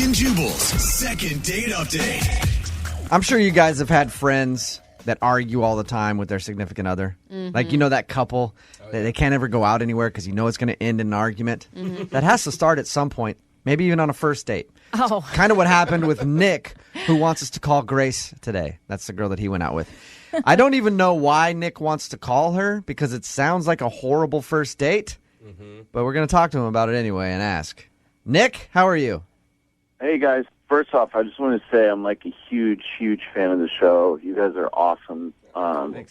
and Jubal's second date update. I'm sure you guys have had friends that argue all the time with their significant other. Mm-hmm. Like, you know, that couple that they can't ever go out anywhere because you know it's going to end in an argument. Mm-hmm. That has to start at some point, maybe even on a first date. Oh. Kind of what happened with Nick, who wants us to call Grace today. That's the girl that he went out with. I don't even know why Nick wants to call her because it sounds like a horrible first date. But we're going to talk to him about it anyway and ask. Nick, how are you? Hey, guys. First off, I just want to say I'm like a huge, huge fan of the show. You guys are awesome.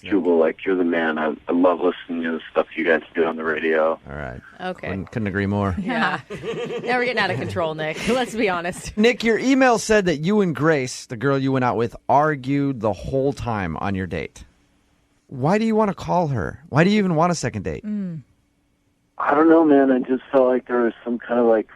Jubal, like, you're the man. I love listening to the stuff you guys do on the radio. All right. Okay. Couldn't agree more. Yeah. Now we're getting out of control, Nick. Let's be honest. Nick, your email said that you and Grace, the girl you went out with, argued the whole time on your date. Why do you want to call her? Why do you even want a second date? I don't know, man. I just felt like there was some kind of, like,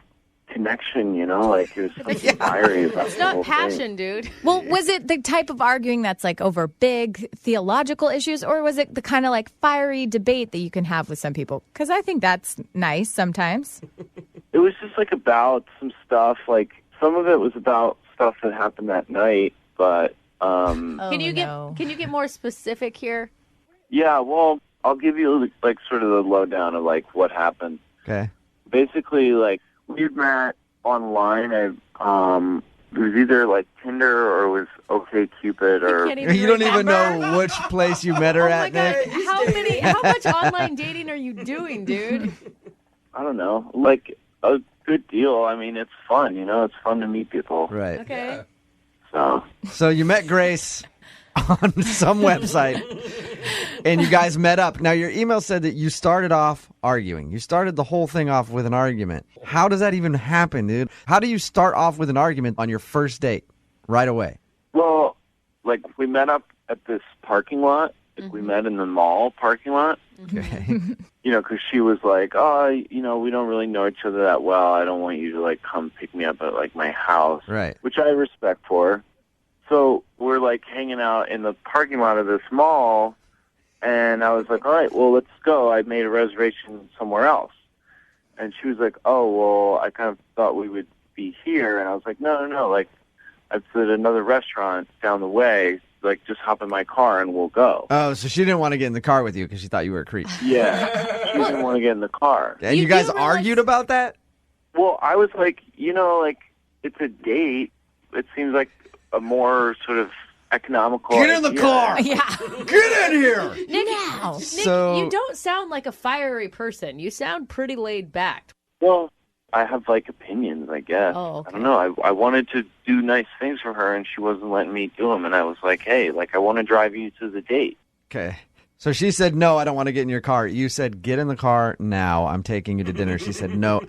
connection, you know? Like, it was something fiery about It's the whole not passion, thing. dude. Well, was it the type of arguing that's like over big theological issues, or was it the kind of like fiery debate that you can have with some people? Because I think that's nice sometimes. It was just, like, about some stuff. Like, some of it was about stuff that happened that night, but, Can you get more specific here? yeah, well, I'll give you, like, sort of the lowdown of, like, what happened. Okay. Basically, like, we'd met online. It was either, like, Tinder or it was OkCupid or... You don't even know which place you met her Oh my at, God. Nick? How much online dating are you doing, dude? I don't know, like, a good deal. I mean, it's fun, you know? It's fun to meet people. Right. Okay. So you met Grace on some website, and you guys met up. Now, your email said that you started off arguing. You started the whole thing off with an argument. How does that even happen, dude? How do you start off with an argument on your first date right away? Well, like, we met up at this parking lot. Like, we met in the mall parking lot. Okay. You know, because she was like, oh, you know, we don't really know each other that well. I don't want you to, like, come pick me up at, like, my house. Right. Which I respect for. So we're, like, hanging out in the parking lot of this mall, and I was like, all right, well, let's go. I made a reservation somewhere else. And she was like, oh, well, I kind of thought we would be here. And I was like, no, like, it's at another restaurant down the way. Like, just hop in my car and we'll go. Oh, so she didn't want to get in the car with you because she thought you were a creep. Yeah, she didn't want to get in the car. And you guys argued about that? Well, I was like, you know, like, it's a date. It seems like a more sort of economical Get in the idea. car! Yeah. Get in here! Nick, Now. Nick, So- you don't sound like a fiery person. You sound pretty laid back. Well, I have, like, opinions, I guess. Oh, okay. I don't know. I wanted to do nice things for her, and she wasn't letting me do them. And I was like, hey, like, I want to drive you to the date. Okay. So she said, no, I don't want to get in your car. You said, get in the car now. I'm taking you to dinner. She said, no.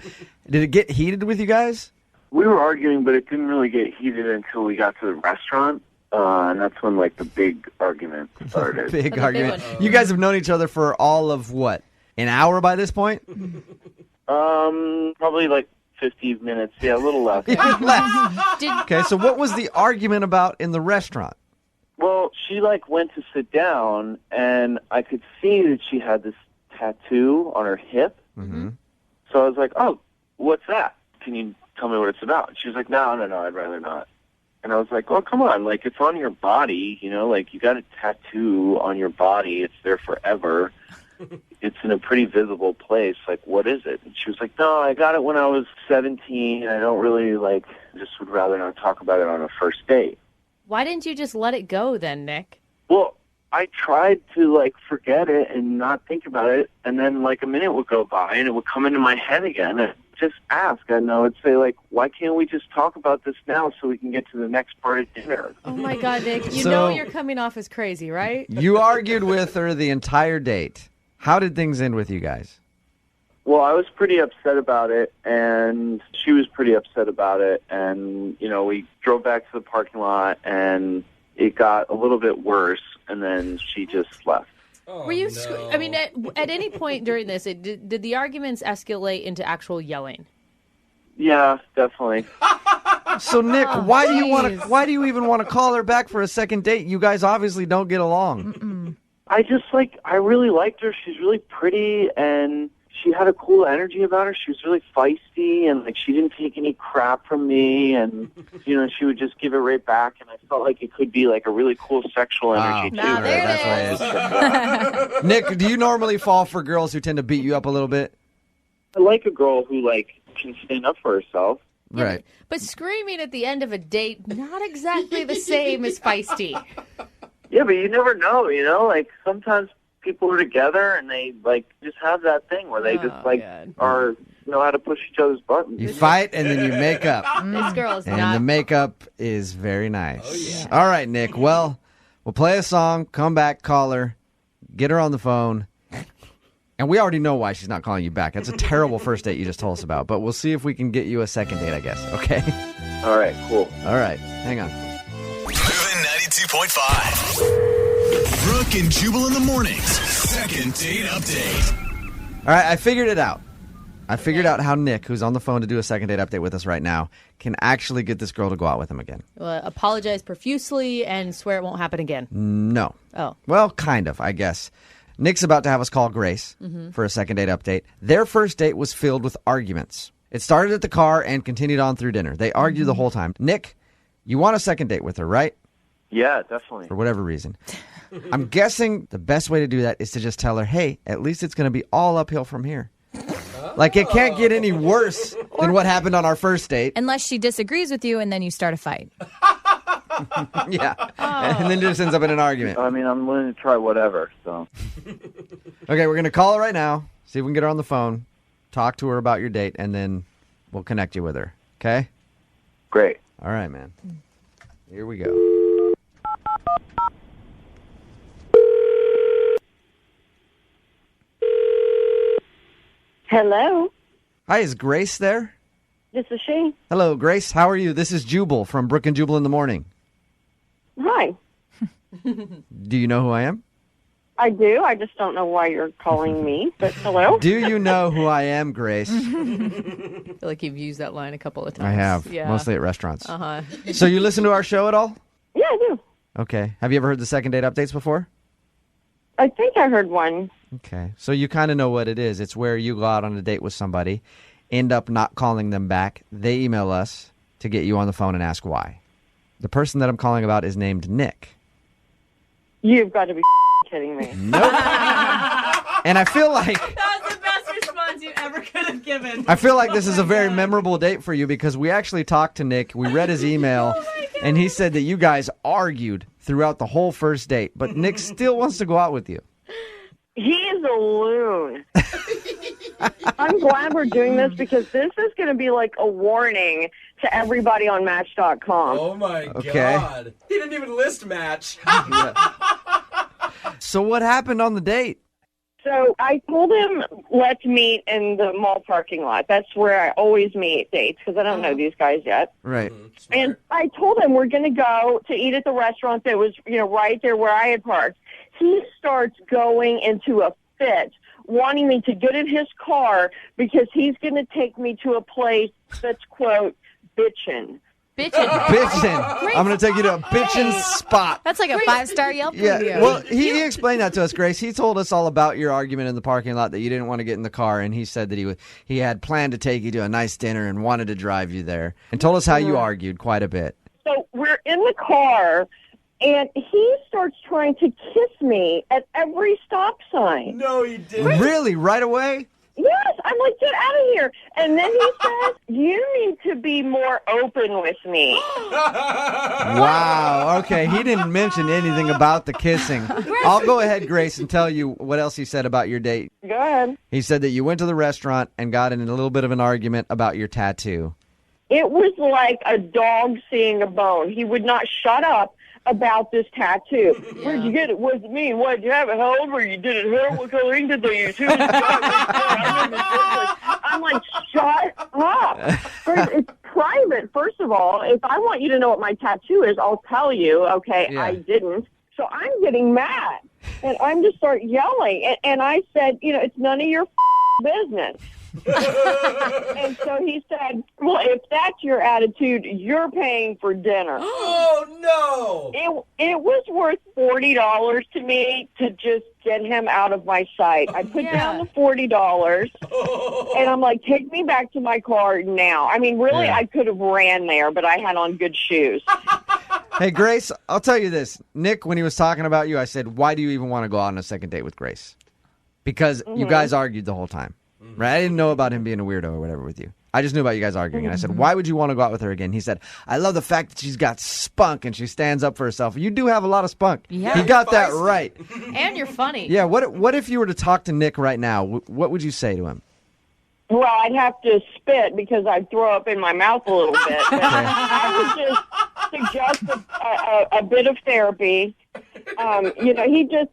Did it get heated with you guys? We were arguing, but it didn't really get heated until we got to the restaurant. And that's when, like, the big argument started. Big big argument. one. You guys have known each other for all of what? An hour by this point? Probably like 50 minutes. Yeah, a little less. Okay, so what was the argument about in the restaurant? Well, she, like, went to sit down, and I could see that she had this tattoo on her hip. Mm-hmm. So I was like, oh, what's that? Can you tell me what it's about? And she was like, no, I'd rather not. And I was like, oh, come on, like, it's on your body, you know, like, you got a tattoo on your body. It's there forever. It's in a pretty visible place. Like, what is it? And she was like, no, I got it when I was 17. I don't really, like, just would rather not talk about it on a first date. Why didn't you just let it go then, Nick? Well, I tried to, like, forget it and not think about it, and then, like, a minute would go by, and it would come into my head again. And just ask, and I would say, like, why can't we just talk about this now so we can get to the next part of dinner? Oh, my God, Nick. You So- know you're coming off as crazy, right? You argued with her the entire date. How did things end with you guys? Well, I was pretty upset about it, and she was pretty upset about it, and, you know, we drove back to the parking lot, and it got a little bit worse, and then she just left. Were you? I mean, at any point during this, did the arguments escalate into actual yelling? Yeah, definitely. So Nick, why do you want to? jeez. Why do you even want to call her back for a second date? You guys obviously don't get along. I just, like, I really liked her. She's really pretty, and she had a cool energy about her. She was really feisty, and like she didn't take any crap from me, and you know, she would just give it right back. And I felt like it could be like a really cool sexual energy too. Nah, there That's what it is. Nick, do you normally fall for girls who tend to beat you up a little bit? I like a girl who like can stand up for herself. Yeah, Right. But screaming at the end of a date, not exactly the same as feisty. Yeah, but you never know, you know? Like, sometimes people are together and they, like, just have that thing where they just, like, God. know how to push each other's buttons. You fight and then you make up. This girl is And not. the makeup is very nice. All right, Nick. Well, we'll play a song, come back, call her, get her on the phone. And we already know why she's not calling you back. That's a terrible first date you just told us about. But we'll see if we can get you a second date, I guess. Okay? All right, cool. All right. Hang on. Moving 92.5. Brooke and Jubal in the mornings. Second date update. All right, I figured it out. I figured out how Nick, who's on the phone to do a second date update with us right now, can actually get this girl to go out with him again. Apologize profusely and swear it won't happen again. No. Oh. Well, kind of, I guess. Nick's about to have us call Grace for a second date update. Their first date was filled with arguments. It started at the car and continued on through dinner. They argued the whole time. Nick, you want a second date with her, right? Yeah, definitely. For whatever reason. I'm guessing the best way to do that is to just tell her, hey, at least it's going to be all uphill from here. Like, it can't get any worse than what happened on our first date. Unless she disagrees with you and then you start a fight. Yeah. And then it just ends up in an argument. I mean, I'm willing to try whatever, so. Okay, we're going to call her right now, see if we can get her on the phone, talk to her about your date, and then we'll connect you with her. Okay? Great. All right, man. Here we go. Hello, Hi, is Grace there? this is she. Hello, Grace. How are you? This is Jubal from Brooke and Jubal in the morning. Hi. Do you know who I am? I do. I just don't know why you're calling me, but hello. Do you know who I am, Grace? I feel like you've used that line a couple of times. I have, Yeah. mostly at restaurants. Uh-huh. So you listen to our show at all? Yeah, I do. Okay. Have you ever heard the second date updates before? I think I heard one. Okay. So you kind of know what it is. It's where you go out on a date with somebody, end up not calling them back. They email us to get you on the phone and ask why. The person that I'm calling about is named Nick. You've got to be kidding me. Nope. And I feel like That was the best response you ever could have given. I feel like this is a very memorable date for you because we actually talked to Nick. We read his email, and he said that you guys argued throughout the whole first date, but Nick still wants to go out with you. He is a loon. I'm glad we're doing this because this is going to be like a warning to everybody on Match.com. Oh my Okay. God. He didn't even list Match. So what happened on the date? So I told him, let's meet in the mall parking lot. That's where I always meet dates because I don't know these guys yet. Right. And I told him we're going to go to eat at the restaurant that was, right there where I had parked. He starts going into a fit, wanting me to get in his car because he's going to take me to a place that's, quote, bitchin'. Bitchin'. Bitchin'. I'm going to take you to a bitchin' spot. That's like a 5-star Yelp Yeah, review. well, he explained that to us, Grace. He told us all about your argument in the parking lot that you didn't want to get in the car, and he said that he had planned to take you to a nice dinner and wanted to drive you there, and told us how you argued quite a bit. So we're in the car, and he starts trying to kiss me at every stop sign. No, he didn't. Really? Right away? Yes, I'm like, get out of here. And then he says, you need to be more open with me. Wow. Okay, he didn't mention anything about the kissing. I'll go ahead, Grace, and tell you what else he said about your date. Go ahead. He said that you went to the restaurant and got in a little bit of an argument about your tattoo. It was like a dog seeing a bone. He would not shut up about this tattoo. Where'd you get it? What's it mean? What, did you have it? How old were you? Did it hurt? What color ink did they use? Who was it? I'm like, shut up. First, it's private, first of all. If I want you to know what my tattoo is, I'll tell you. Okay, Yeah. I didn't. So I'm getting mad. And I'm just start yelling. And I said, it's none of your business. And so he said, well, if that's your attitude, you're paying for dinner. Oh, no. It was worth $40 to me to just get him out of my sight. I put down the $40, and I'm like, take me back to my car now. I mean, really, I could have ran there, but I had on good shoes. Hey, Grace, I'll tell you this. Nick, when he was talking about you, I said, why do you even want to go out on a second date with Grace? Because you guys argued the whole time, right? I didn't know about him being a weirdo or whatever with you. I just knew about you guys arguing. And I said, why would you want to go out with her again? He said, I love the fact that she's got spunk and she stands up for herself. You do have a lot of spunk. Yeah. He got that right. And you're funny. Yeah, what if you were to talk to Nick right now? What would you say to him? Well, I'd have to spit because I'd throw up in my mouth a little bit. But I would just suggest a bit of therapy. He just,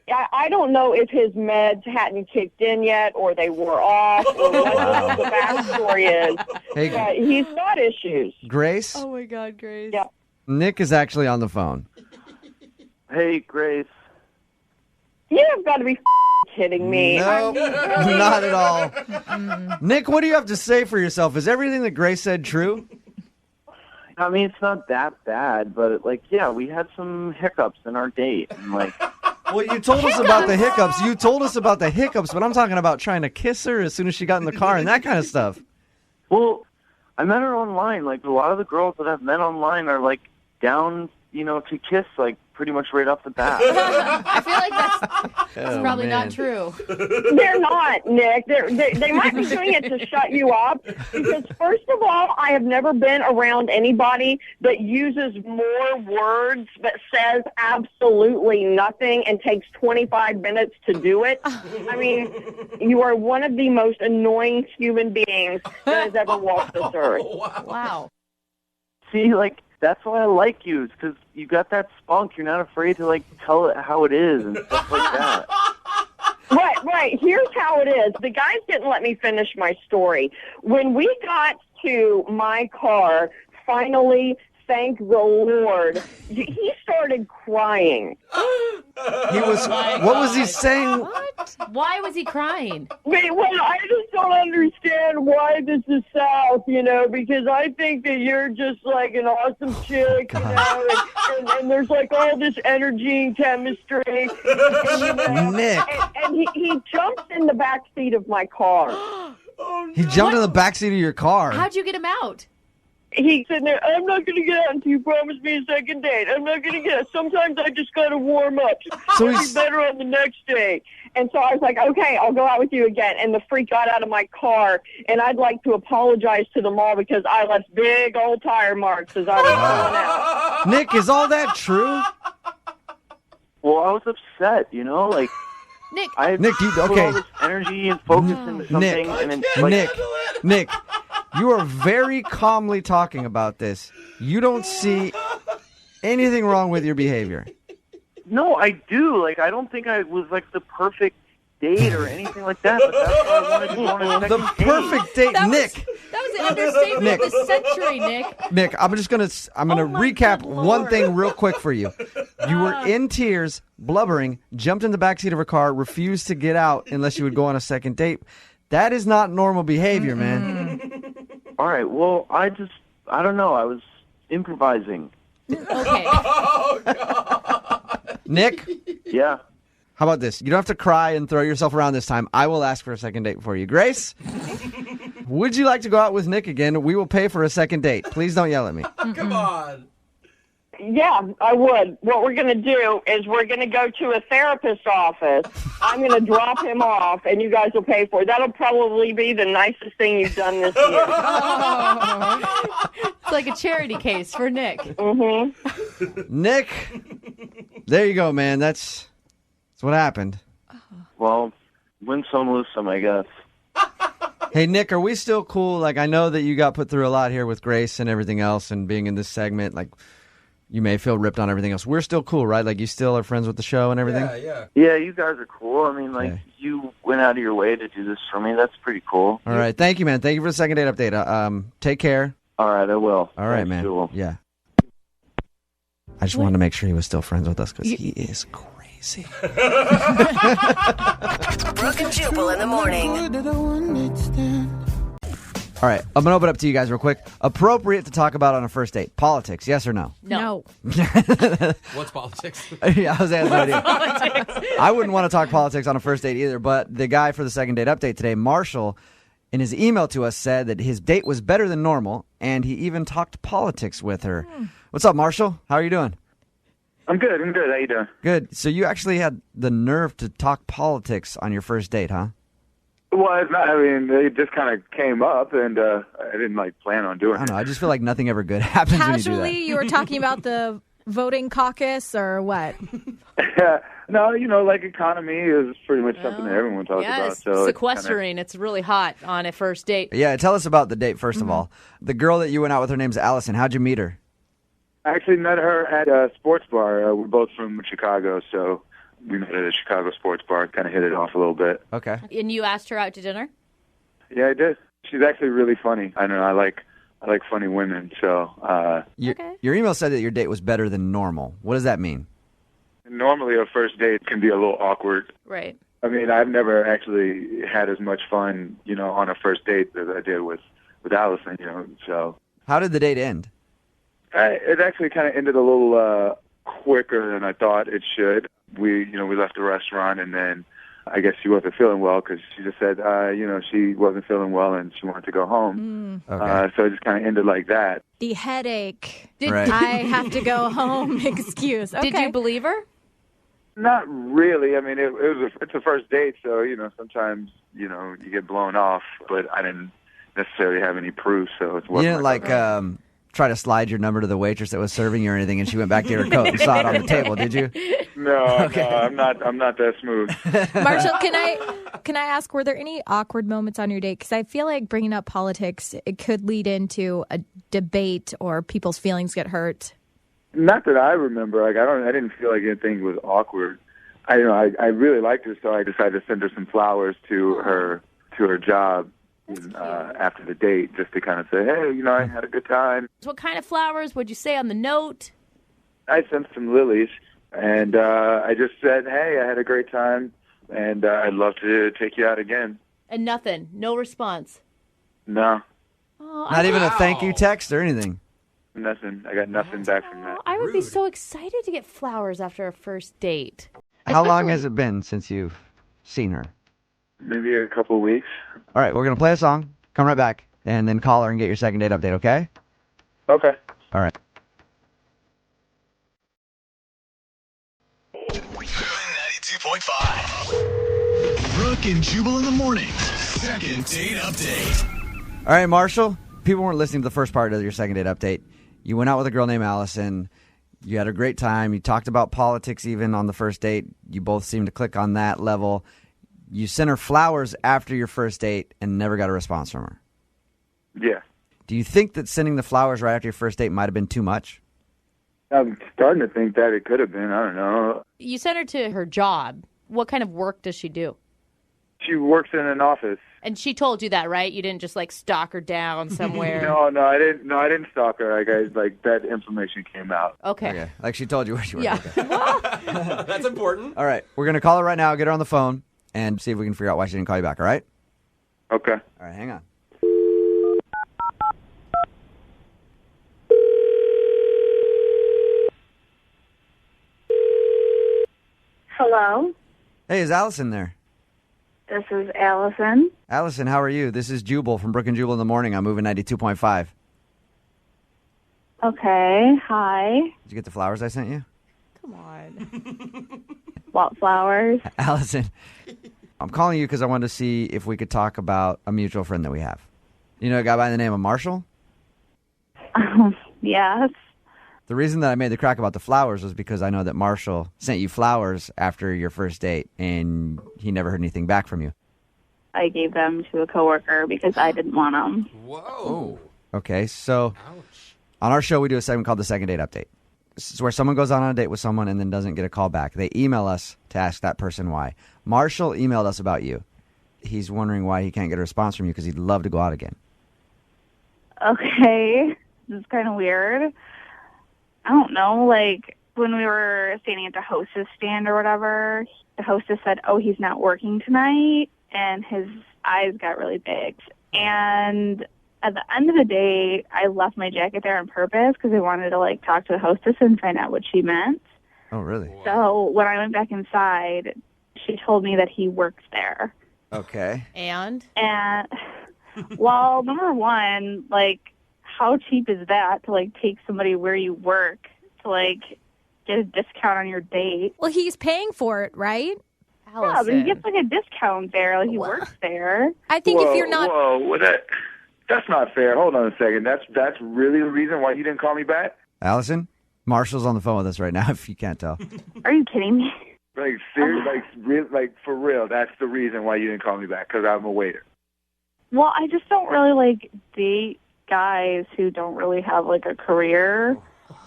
I don't know if his meds hadn't kicked in yet or they wore off or what the backstory is. Hey, but he's got issues. Grace? Oh, my God, Grace. Yeah. Nick is actually on the phone. Hey, Grace. You've got to be kidding me. No, not at all. Nick, what do you have to say for yourself? Is everything that Grace said true? I mean, it's not that bad, but, we had some hiccups in our date. And, Well, you told us about the hiccups. You told us about the hiccups, but I'm talking about trying to kiss her as soon as she got in the car and that kind of stuff. well, I met her online. Like, a lot of the girls that I've met online are, down, to kiss, pretty much right off the bat. I feel like that's probably not true. They're not, Nick. They might be doing it to shut you up because, first of all, I have never been around anybody that uses more words but says absolutely nothing and takes 25 minutes to do it. I mean, you are one of the most annoying human beings that has ever walked this earth. Wow. See, that's why I like you, because you got that spunk. You're not afraid to, tell it how it is and stuff like that. Right. Here's how it is. The guys didn't let me finish my story. When we got to my car, finally, thank the Lord, he started crying. What was he saying? What? Why was he crying? Well, I just don't understand why this is South, because I think that you're just like an awesome chick, and there's all this energy and chemistry. And, Nick. And he jumps in the back seat of my car. He jumped in the backseat of your car. How'd you get him out? He's sitting there, I'm not going to get out until you promise me a second date. I'm not going to get out. Sometimes I just got to warm up. So I'll be better on the next date. And so I was like, okay, I'll go out with you again. And the freak got out of my car, and I'd like to apologize to them all because I left big old tire marks as I was going out. Nick, is all that true? Well, I was upset, Nick. Nick, put all this energy and focus into something. And then, Nick, you are very calmly talking about this. You don't see anything wrong with your behavior. No, I do. I don't think I was, the perfect date or anything like that, but that's why I wanted to go on a second The perfect date, Nick. That was an understatement of the century, Nick. Nick, I'm gonna my recap good one Lord. thing real quick for you. You were in tears, blubbering, jumped in the backseat of her car, refused to get out unless you would go on a second date. That is not normal behavior, man. All right, well, I don't know. I was improvising. Okay. Nick, Yeah. how about this? You don't have to cry and throw yourself around this time. I will ask for a second date for you. Grace, would you like to go out with Nick again? We will pay for a second date. Please don't yell at me. Come on. Yeah, I would. What we're going to do is we're going to go to a therapist's office. I'm going to drop him off, and you guys will pay for it. That'll probably be the nicest thing you've done this year. It's like a charity case for Nick. Mm-hmm. Nick, there you go, man. That's what happened. Well, win some, lose some, I guess. Hey, Nick, are we still cool? I know that you got put through a lot here with Grace and everything else and being in this segment. You may feel ripped on everything else. We're still cool, right? You still are friends with the show and everything? Yeah. Yeah, you guys are cool. I mean, Okay. you went out of your way to do this for me. That's pretty cool. All right. Thank you, man. Thank you for the second date update. Take care. All right, I will. All right, Thanks, man. Jewel. Yeah. I just wanted to make sure he was still friends with us because he is crazy. easy. Brooke and Jubal in the morning. All right, I'm going to open up to you guys real quick. Appropriate to talk about on a first date. Politics, yes or no? No. What's politics? Yeah, Jose has no idea. I wouldn't want to talk politics on a first date either, but the guy for the second date update today, Marshall, in his email to us said that his date was better than normal, and he even talked politics with her. What's up, Marshall? How are you doing? I'm good. How you doing? Good. So you actually had the nerve to talk politics on your first date, huh? Well, it's not, it just kind of came up, and I didn't plan on doing I don't know. it. I just feel like nothing ever good happens when you do Casually, that. you were talking about the voting caucus or what? No, economy is pretty much something that everyone talks about. It's So sequestering. It's really hot on a first date. Yeah, tell us about the date, first of all. The girl that you went out with, her name's Allison. How'd you meet her? I actually met her at a sports bar. We're both from Chicago, so we met at a Chicago sports bar, kind of hit it off a little bit. Okay. And you asked her out to dinner? Yeah, I did. She's actually really funny. I don't know. I like funny women, so... Your email said that your date was better than normal. What does that mean? Normally, a first date can be a little awkward. Right. I mean, I've never actually had as much fun, on a first date as I did with Allison, so... How did the date end? It actually kind of ended a little quicker than I thought it should. We left the restaurant, and then I guess she wasn't feeling well because she just said, she wasn't feeling well and she wanted to go home. Okay. So it just kind of ended like that. The headache. Right. I have to go home excuse. Okay. Did you believe her? Not really. I mean, it's a first date, so sometimes you get blown off, but I didn't necessarily have any proof, so it wasn't. You didn't try to slide your number to the waitress that was serving you or anything, and she went back to her coat and saw it on the table, did you? No, I'm not that smooth. Marshall, can I ask, were there any awkward moments on your date? Because I feel like bringing up politics, it could lead into a debate or people's feelings get hurt. Not that I remember. I didn't feel like anything was awkward. I really liked her, so I decided to send her some flowers to her job after the date, just to kind of say, hey, I had a good time. What kind of flowers would you say on the note? I sent some lilies, and I just said, hey, I had a great time, and I'd love to take you out again. And nothing. No response. No, Not even a thank you text or anything. nothing. I got nothing back from that. I would be so excited to get flowers after a first date. How long has it been since you've seen her? Maybe a couple of weeks. All right, we're going to play a song, come right back, and then call her and get your second date update, okay? Okay. All right. 92.5. Brooke and Jubal in the morning. Second date update. All right, Marshall, people weren't listening to the first part of your second date update. You went out with a girl named Allison. You had a great time. You talked about politics even on the first date. You both seemed to click on that level. You sent her flowers after your first date and never got a response from her. Yeah. Do you think that sending the flowers right after your first date might have been too much? I'm starting to think that it could have been. I don't know. You sent her to her job. What kind of work does she do? She works in an office. And she told you that, right? You didn't just stalk her down somewhere. No, I didn't. No, I didn't stalk her. That information came out. Okay. Like she told you where she worked. Yeah. Okay. That's important. All right. We're going to call her right now, get her on the phone, and see if we can figure out why she didn't call you back, all right? Okay. All right, hang on. Hello, Hey, is Allison there? this is Allison. Allison, how are you? This is Jubal from Brooke and Jubal in the morning. I'm moving 92.5. Okay, hi. Did you get the flowers I sent you? Come on. What flowers? Allison, I'm calling you because I wanted to see if we could talk about a mutual friend that we have. You know a guy by the name of Marshall? Yes. The reason that I made the crack about the flowers was because I know that Marshall sent you flowers after your first date, and he never heard anything back from you. I gave them to a coworker because I didn't want them. Whoa. Okay, so Ouch. on our show we do a segment called the Second Date Update. This is where someone goes on a date with someone and then doesn't get a call back. They email us to ask that person why. Marshall emailed us about you. He's wondering why he can't get a response from you because he'd love to go out again. Okay, this is kind of weird. I don't know, when we were standing at the hostess stand or whatever, the hostess said, "Oh, he's not working tonight," and his eyes got really big. And at the end of the day, I left my jacket there on purpose because I wanted to, like, talk to the hostess and find out what she meant. Oh, really? So when I went back inside, she told me that he works there. Okay. And? And, well, number one, like, how cheap is that to, like, take somebody where you work to, like, get a discount on your date? Well, he's paying for it, right? Yeah, but he gets, like, a discount there. Like, he works there. I think if you're not... Whoa, that's not fair. Hold on a second. That's really the reason why you didn't call me back? Allison, Marshall's on the phone with us right now, if you can't tell. Are you kidding me? Like, seriously, like, for real, that's the reason why you didn't call me back, because I'm a waiter. Well, I just don't really, like, date guys who don't really have, like, a career.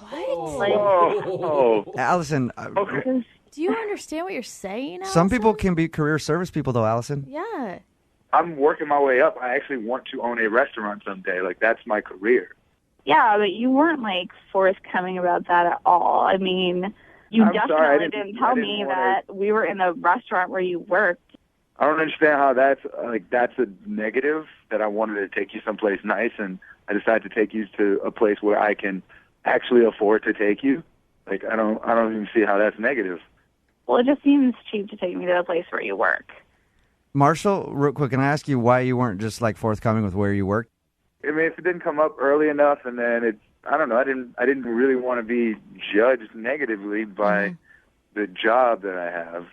What? Like, Oh. Allison, Okay. Do you understand what you're saying, Allison? some people can be career service people, though, Allison. Yeah. I'm working my way up. I actually want to own a restaurant someday. Like, that's my career. yeah, but you weren't, like, forthcoming about that at all. I mean, you I'm definitely sorry, I didn't tell me wanna- that we were in a restaurant where you worked. I don't understand how that's a negative, that I wanted to take you someplace nice, and I decided to take you to a place where I can actually afford to take you. Like, I don't even see how that's negative. Well, it just seems cheap to take me to the place where you work. Marshall, real quick, can I ask you why you weren't just, like, forthcoming with where you work? I mean, if it didn't come up early enough, and then I don't know, I didn't really want to be judged negatively by the job that I have.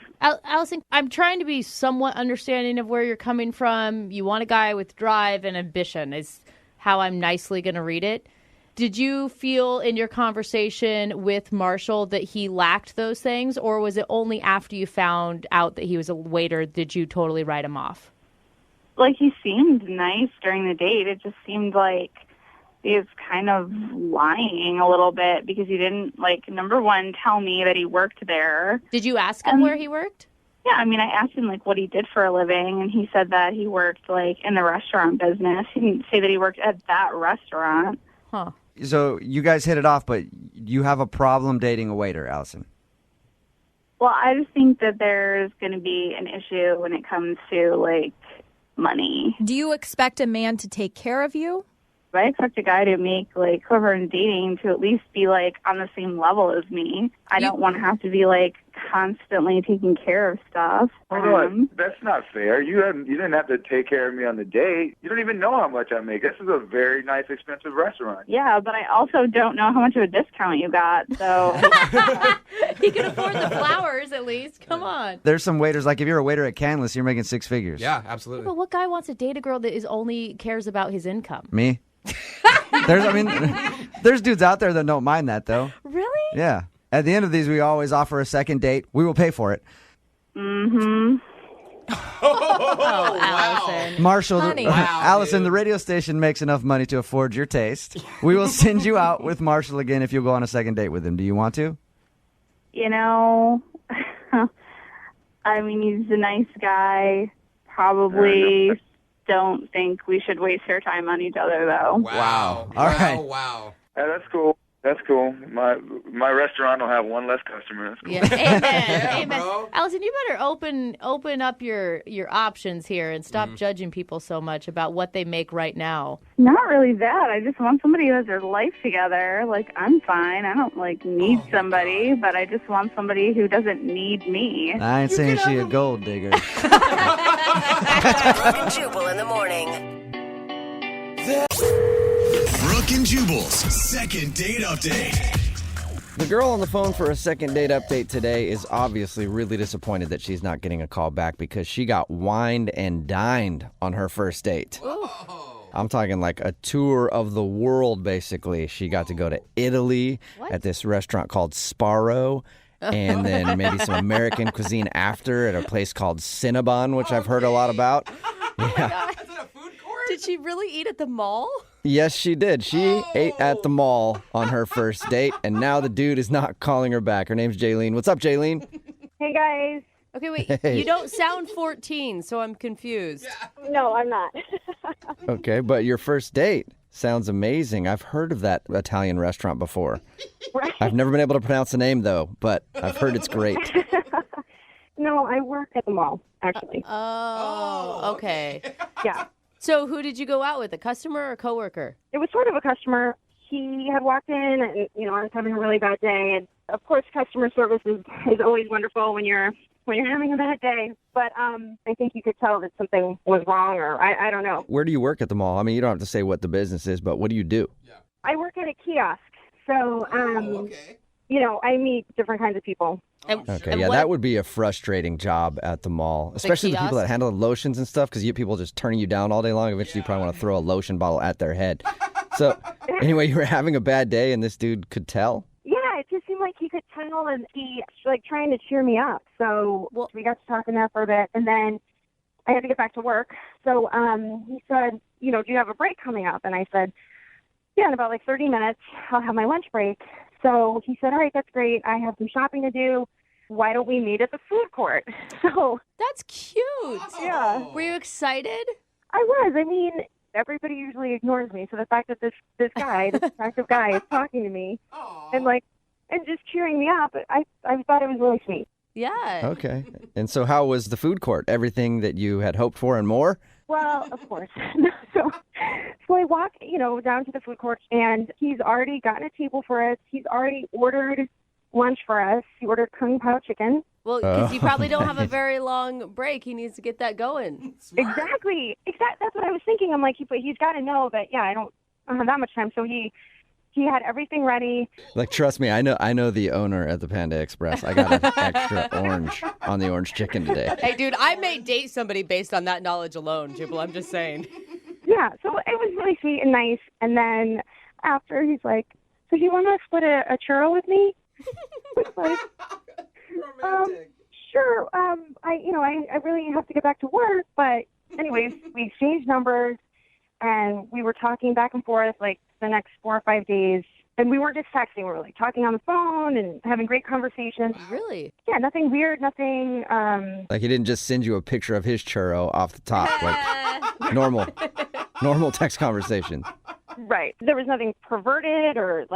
Allison, I'm trying to be somewhat understanding of where you're coming from. You want a guy with drive and ambition is how I'm nicely going to read it. Did you feel in your conversation with Marshall that he lacked those things, or was it only after you found out that he was a waiter did you totally write him off? Like, he seemed nice during the date. It just seemed like he was kind of lying a little bit because he didn't, like, number one, tell me that he worked there. Did you ask him where he worked? Yeah, I mean, I asked him, like, what he did for a living, and he said that he worked, like, in the restaurant business. He didn't say that he worked at that restaurant. Huh. So you guys hit it off, but you have a problem dating a waiter, Allison. Well, I just think that there's going to be an issue when it comes to, like, money. Do you expect a man to take care of you? I expect a guy to make, like, whoever I'm dating to at least be, like, on the same level as me. I don't want to have to be, like, constantly taking care of stuff. Hold on, that's not fair. You didn't have to take care of me on the date. You don't even know how much I make. This is a very nice, expensive restaurant. Yeah, but I also don't know how much of a discount you got, so... He can afford the flowers, at least. Come on. There's some waiters, like if you're a waiter at Canlis, you're making six figures. Yeah, absolutely. But what guy wants to date a girl that is only cares about his income? Me? There's dudes out there that don't mind that, though. Really? Yeah. At the end of these, we always offer a second date. We will pay for it. Mm-hmm. Oh, Allison. Marshall, Honey. Wow, Allison, dude. the radio station makes enough money to afford your taste. We will send you out with Marshall again if you'll go on a second date with him. Do you want to? You know, I mean, he's a nice guy. Probably don't think we should waste our time on each other, though. Wow. All right. Wow. Yeah, that's cool. That's cool. My restaurant will have one less customer. That's cool. Yeah. Amen. Yeah, Amen. bro. Allison, you better open up your options here and stop judging people so much about what they make right now. Not really that. I just want somebody who has their life together. Like, I'm fine. I don't, like, need somebody, but I just want somebody who doesn't need me. I ain't saying she a gold digger. Brooke and Jubal in the morning. Brooke and Jubal's second date update. The girl on the phone for a second date update today is obviously really disappointed that she's not getting a call back because she got wined and dined on her first date. I'm talking like a tour of the world, basically. She got to go to Italy at this restaurant called Sparrow, and then maybe some American cuisine after at a place called Cinnabon, which I've heard a lot about. Yeah. Is it a food court? Did she really eat at the mall? Yes, she did. She ate at the mall on her first date, and now the dude is not calling her back. Her name's Jaylene. What's up, Jaylene? Hey, guys. Okay, wait. Hey. You don't sound 14, so I'm confused. No, I'm not. Okay, but your first date. sounds amazing. I've heard of that Italian restaurant before. Right. I've never been able to pronounce the name, though, but I've heard it's great. No, I work at the mall, actually. Oh, okay. Yeah. So who did you go out with, a customer or a coworker? It was sort of a customer. He had walked in and, I was having a really bad day. And, of course, customer service is always wonderful when you're having a bad day. But I think you could tell that something was wrong, or I don't know. Where do you work at the mall? I mean, you don't have to say what the business is, but what do you do? I work at a kiosk. So, okay. I meet different kinds of people. Okay, yeah, that would be a frustrating job at the mall, especially the people that handle lotions and stuff, because you get people just turning you down all day long. Eventually, you probably want to throw a lotion bottle at their head. So, anyway, you were having a bad day, and this dude could tell? Yeah, it just seemed like he could tell, and he trying to cheer me up. So we got to talking there for a bit, and then I had to get back to work. So he said, do you have a break coming up? And I said, yeah, in about 30 minutes, I'll have my lunch break. So he said, all right, that's great. I have some shopping to do. Why don't we meet at the food court? So that's cute. Yeah. Were you excited? I was. I mean, everybody usually ignores me. So the fact that this guy, this attractive guy, is talking to me and just cheering me up, I thought it was really sweet. Yeah. Okay. And so how was the food court? Everything that you had hoped for and more? Well, of course. So I walk, down to the food court, and he's already gotten a table for us. He's already ordered lunch for us. He ordered kung pao chicken. Well, because you probably don't have a very long break. He needs to get that going. Exactly. That's what I was thinking. I'm like, but he's got to know that, I don't have that much time. So he had everything ready. Trust me, I know the owner at the Panda Express. I got an extra orange on the orange chicken today. Hey, dude, I may date somebody based on that knowledge alone, Jubal. I'm just saying. Yeah, so it was really sweet and nice. And then after, he's like, so do you want to split a churro with me? It's like, sure. I really have to get back to work. But anyways, we exchanged numbers, and we were talking back and forth the next 4 or 5 days. And we weren't just texting. We were talking on the phone and having great conversations. Really? Yeah, nothing weird, nothing. He didn't just send you a picture of his churro off the top, normal text conversation. Right. There was nothing perverted or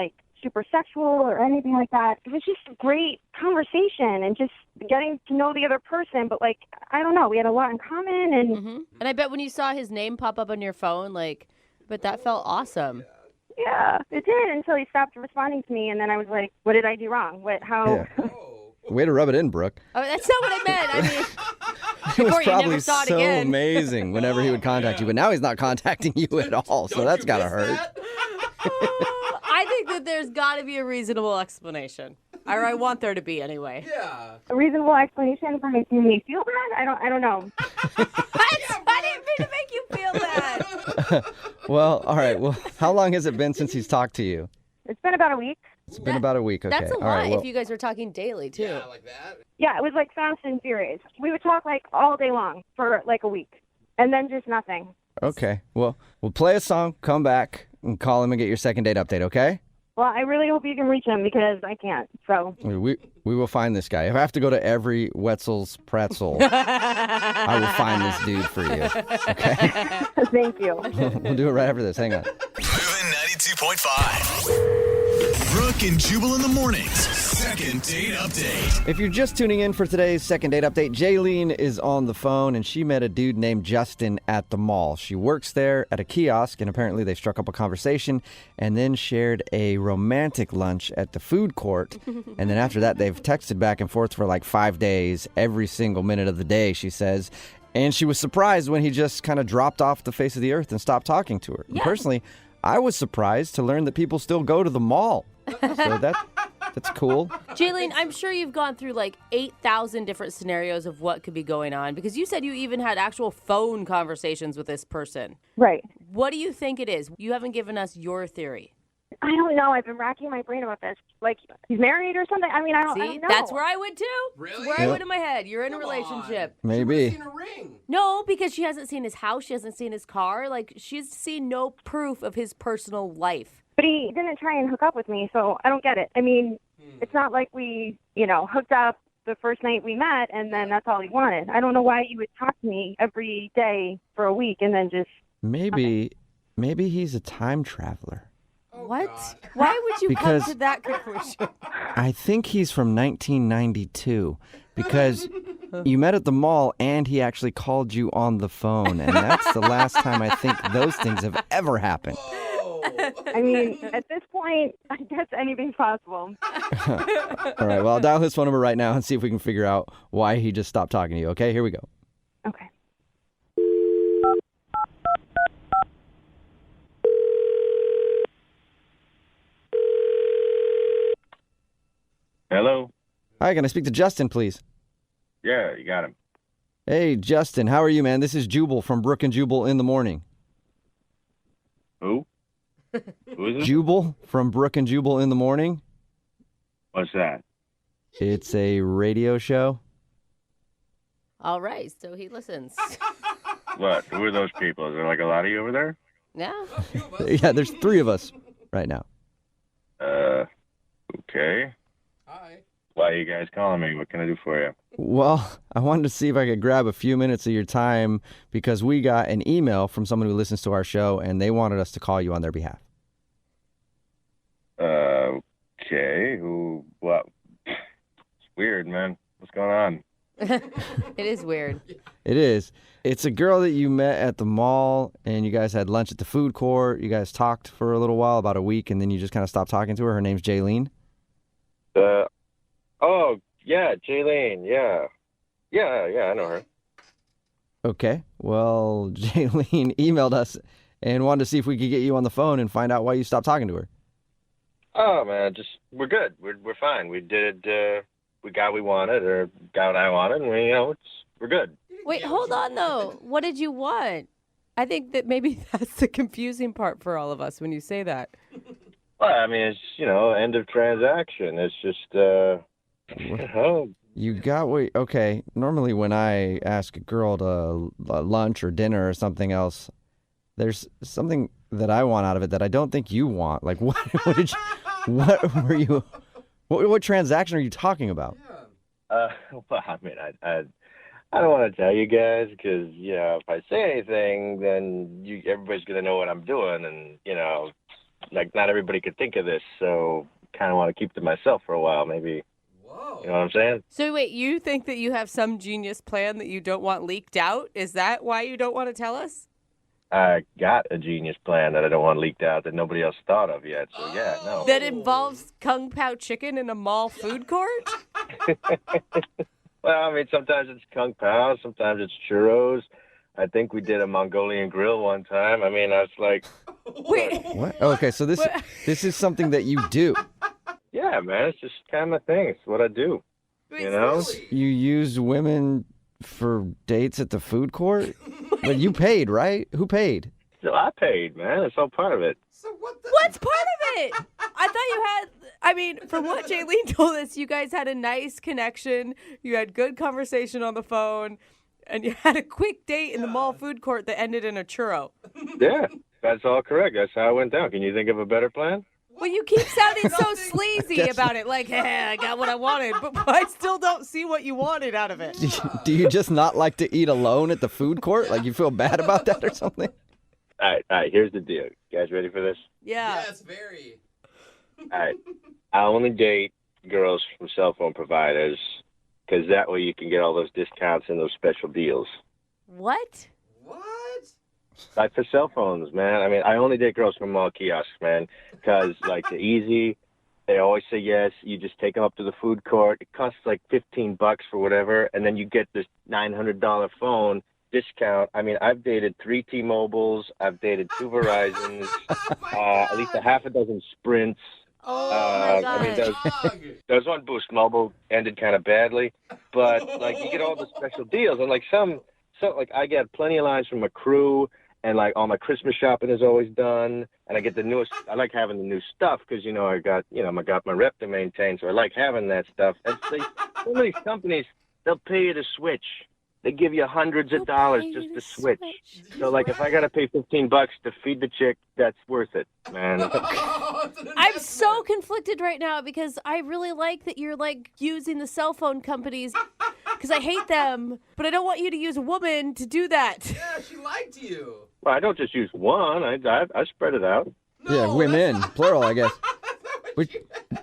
super sexual or anything like that. It was just a great conversation and just getting to know the other person. But I don't know, we had a lot in common. And And I bet when you saw his name pop up on your phone, but that felt awesome. Yeah, it did, until he stopped responding to me, and then I was like, what did I do wrong? How? Yeah. Way to rub it in, Brooke. Oh, that's not what I meant. I mean, It was before you probably never saw it so again. amazing whenever he would contact you, but now he's not contacting you at all, so that's got to hurt. I think that there's got to be a reasonable explanation. Or I want there to be anyway. Yeah. A reasonable explanation for making me feel bad? I don't know. I didn't mean to make you feel bad. Well, all right. Well, how long has it been since he's talked to you? It's been about a week. It's been about a week. Okay. That's a all lot right, well, if you guys were talking daily, too. Yeah, like that. Yeah, it was fast and furious. We would talk all day long for a week, and then just nothing. Okay. Well, we'll play a song, come back, and call him and get your second date update, okay? Well, I really hope you can reach him because I can't. So We will find this guy. If I have to go to every Wetzel's pretzel, I will find this dude for you. Okay? thank you. We'll do it right after this. Hang on. Moving 92.5. Brooke and Jubal in the mornings. Second date update. If you're just tuning in for today's second date update, Jaylene is on the phone, and she met a dude named Justin at the mall. She works there at a kiosk, and apparently they struck up a conversation and then shared a romantic lunch at the food court. And then after that, they've texted back and forth for 5 days, every single minute of the day, she says. And she was surprised when he just kind of dropped off the face of the earth and stopped talking to her. And personally, I was surprised to learn that people still go to the mall. So that's cool. Jaylene, I'm sure you've gone through 8,000 different scenarios of what could be going on, because you said you even had actual phone conversations with this person. Right. What do you think it is? You haven't given us your theory. I don't know. I've been racking my brain about this. He's married or something? I mean, I don't know. That's where I went too. Really? Where I went in my head. You're in a relationship. Maybe. Seen a ring. No, because she hasn't seen his house. She hasn't seen his car. She's seen no proof of his personal life. But he didn't try and hook up with me, so I don't get it. I mean, it's not like we, hooked up the first night we met, and then that's all he wanted. I don't know why you would talk to me every day for a week and then just... Maybe Maybe he's a time traveler. What? Why would you Because- come to that conclusion? I think he's from 1992 because you met at the mall and he actually called you on the phone. And that's the last time I think those things have ever happened. I mean, at this point, I guess anything's possible. All right, well, I'll dial his phone number right now and see if we can figure out why he just stopped talking to you. Okay, here we go. Okay. Hello? Hi, can I speak to Justin, please? Yeah, you got him. Hey, Justin, how are you, man? This is Jubal from Brooke and Jubal in the morning. Who? Who is it? Jubal from Brooke and Jubal in the morning. What's that? It's a radio show. All right, so he listens. What? Who are those people? Is there like a lot of you over there? Yeah. Yeah, there's 3 of us right now. Okay. Hi. Why are you guys calling me? What can I do for you? Well, I wanted to see if I could grab a few minutes of your time because we got an email from someone who listens to our show and they wanted us to call you on their behalf. Okay. What? It's weird, man. What's going on? It is weird. It is. It's a girl that you met at the mall and you guys had lunch at the food court. You guys talked for a little while, about a week, and then you just kind of stopped talking to her. Her name's Jaylene. Oh, yeah, Jaylene, yeah. Yeah, I know her. Okay. Well, Jaylene emailed us and wanted to see if we could get you on the phone and find out why you stopped talking to her. Oh, man, we're good. We're fine. We did, we got what we wanted, or got what I wanted, and we're good. Wait, hold on, though. What did you want? I think that maybe that's the confusing part for all of us when you say that. Well, I mean, it's, end of transaction. It's just, You got what? Okay. Normally, when I ask a girl to lunch or dinner or something else, there's something that I want out of it that I don't think you want. Like, what what transaction are you talking about? well, I mean, I don't want to tell you guys because, if I say anything, then everybody's going to know what I'm doing. And, not everybody could think of this. So kind of want to keep to myself for a while, maybe. Whoa. You know what I'm saying? So wait, you think that you have some genius plan that you don't want leaked out? Is that why you don't want to tell us? I got a genius plan that I don't want leaked out that nobody else thought of yet. So, yeah, no. That involves Kung Pao chicken in a mall food court? Well, I mean, sometimes it's Kung Pao, sometimes it's churros. I think we did a Mongolian grill one time. I mean, I was like... Wait. What? Okay, so this is something that you do. Yeah, man, it's just kind of my thing. It's what I do. You know? You use women for dates at the food court? But you paid, right? Who paid? So I paid, man. It's all part of it. So What's part of it? I thought you had, from what Jaylene told us, you guys had a nice connection. You had good conversation on the phone. And you had a quick date in the mall food court that ended in a churro. Yeah, that's all correct. That's how it went down. Can you think of a better plan? Well, you keep sounding so sleazy about it. Like, hey, I got what I wanted. But I still don't see what you wanted out of it. Do you just not like to eat alone at the food court? Like you feel bad about that or something? All right, here's the deal. You guys ready for this? Yeah. Yes, very. All right. I only date girls from cell phone providers because that way you can get all those discounts and those special deals. What? What? Like for cell phones, man. I mean, I only date girls from mall kiosks, man, because, like, they're easy. They always say yes. You just take them up to the food court. It costs, like, $15 for whatever, and then you get this $900 phone discount. I mean, I've dated 3 T-Mobiles. I've dated 2 Verizons, at least a half a dozen Sprints. Oh, my God. I mean, there was one Boost Mobile ended kind of badly, but, like, you get all the special deals. And, like, like, I get plenty of lines from a crew, and, like, all my Christmas shopping is always done, and I get the newest. I like having the new stuff because, I got my rep to maintain, so I like having that stuff. And some of these companies, they'll pay you to switch. They give you hundreds of dollars just to switch. So, like, if I got to pay $15 to feed the chick, that's worth it, man. I'm so conflicted right now because I really like that you're, like, using the cell phone companies because I hate them, but I don't want you to use a woman to do that. Yeah, she liked you. Well, I don't just use one. I spread it out. Yeah, women, plural, I guess.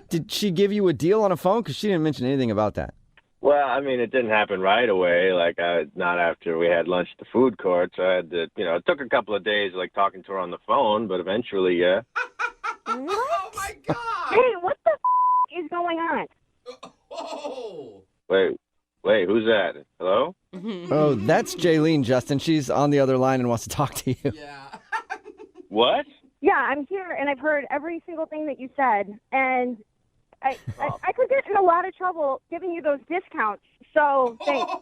Did she give you a deal on a phone? Because she didn't mention anything about that. Well, I mean, it didn't happen right away. Like, not after we had lunch at the food court. So I had to, it took a couple of days, like, talking to her on the phone. But eventually, yeah. Oh, my God. Hey, what the is going on? Oh. Wait, who's that? Hello? Oh, that's Jaylene, Justin. She's on the other line and wants to talk to you. Yeah. What? Yeah, I'm here, and I've heard every single thing that you said, and I could get in a lot of trouble giving you those discounts. So thanks.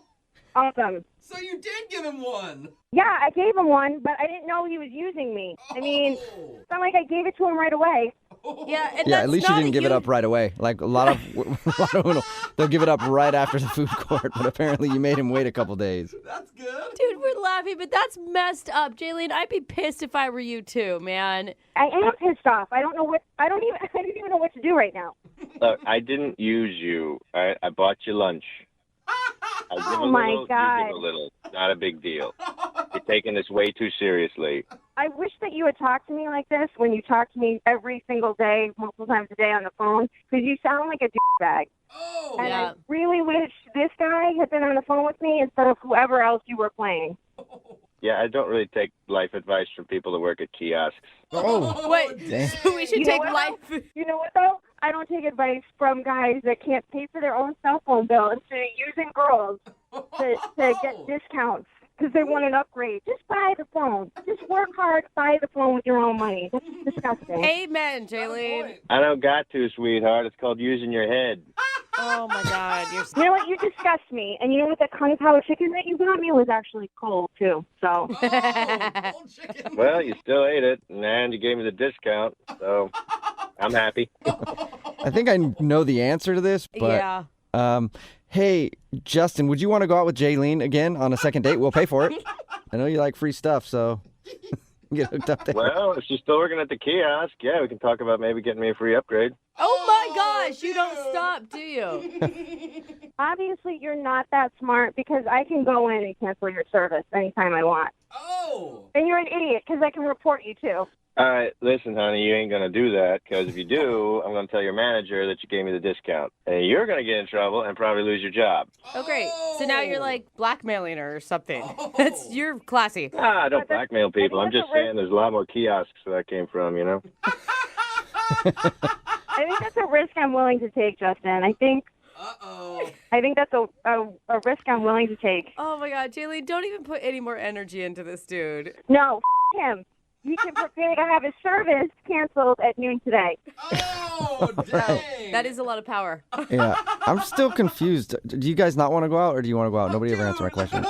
Awesome. So you did give him one. Yeah, I gave him one, but I didn't know he was using me. I mean, it's not like I gave it to him right away. Yeah, and Yeah, that's at least you not didn't give it up right away. Like a lot of women, they'll give it up right after the food court, but apparently you made him wait a couple days. That's good. Dude, we're laughing, but that's messed up, Jaylene. I'd be pissed if I were you too, man. I am pissed off. I don't even know what to do right now. Look, I didn't use you. All right? I bought you lunch. I give Oh, a my little, God. You give a little. Not a big deal. You're taking this way too seriously. I wish that you would talk to me like this when you talk to me every single day, multiple times a day on the phone, because you sound like a douchebag. Oh. And Yeah. I really wish this guy had been on the phone with me instead of whoever else you were playing. Yeah, I don't really take life advice from people that work at kiosks. Oh, Wait, damn. so we should You know take what, life. You know what, though? I don't take advice from guys that can't pay for their own cell phone bill instead of using girls to get discounts because they want an upgrade. Just buy the phone. Just work hard, buy the phone with your own money. That's disgusting. Amen, Jaylene. I don't got to, sweetheart. It's called using your head. Oh, my God. You're You know what? You disgust me. And you know what? The Kung Pao chicken that you got me was actually cold, too. So, Cold chicken. Well, you still ate it, and you gave me the discount, so I'm happy. I think I know the answer to this, but yeah. hey, Justin, would you want to go out with Jaylene again on a second date? We'll pay for it. I know you like free stuff, so get hooked up there. Well, if she's still working at the kiosk, yeah, we can talk about maybe getting me a free upgrade. Oh, my gosh. You don't stop, do you? obviously, you're not that smart because I can go in and cancel your service anytime I want. Oh. And you're an idiot because I can report you, too. All right, listen, honey, you ain't going to do that, because if you do, I'm going to tell your manager that you gave me the discount. And you're going to get in trouble and probably lose your job. Oh, great. So now you're like blackmailing her or something. You're classy. I don't blackmail people. I'm just saying there's a lot more kiosks where that came from, you know? I think that's a risk I'm willing to take, Justin. I think that's a risk I'm willing to take. Oh, my God. Jaylene, don't even put any more energy into this dude. No, him. He can prepare to have his service canceled at noon today. Oh, dang. That is a lot of power. Yeah, I'm still confused. Do you guys not want to go out, or do you want to go out? Nobody ever answered my question.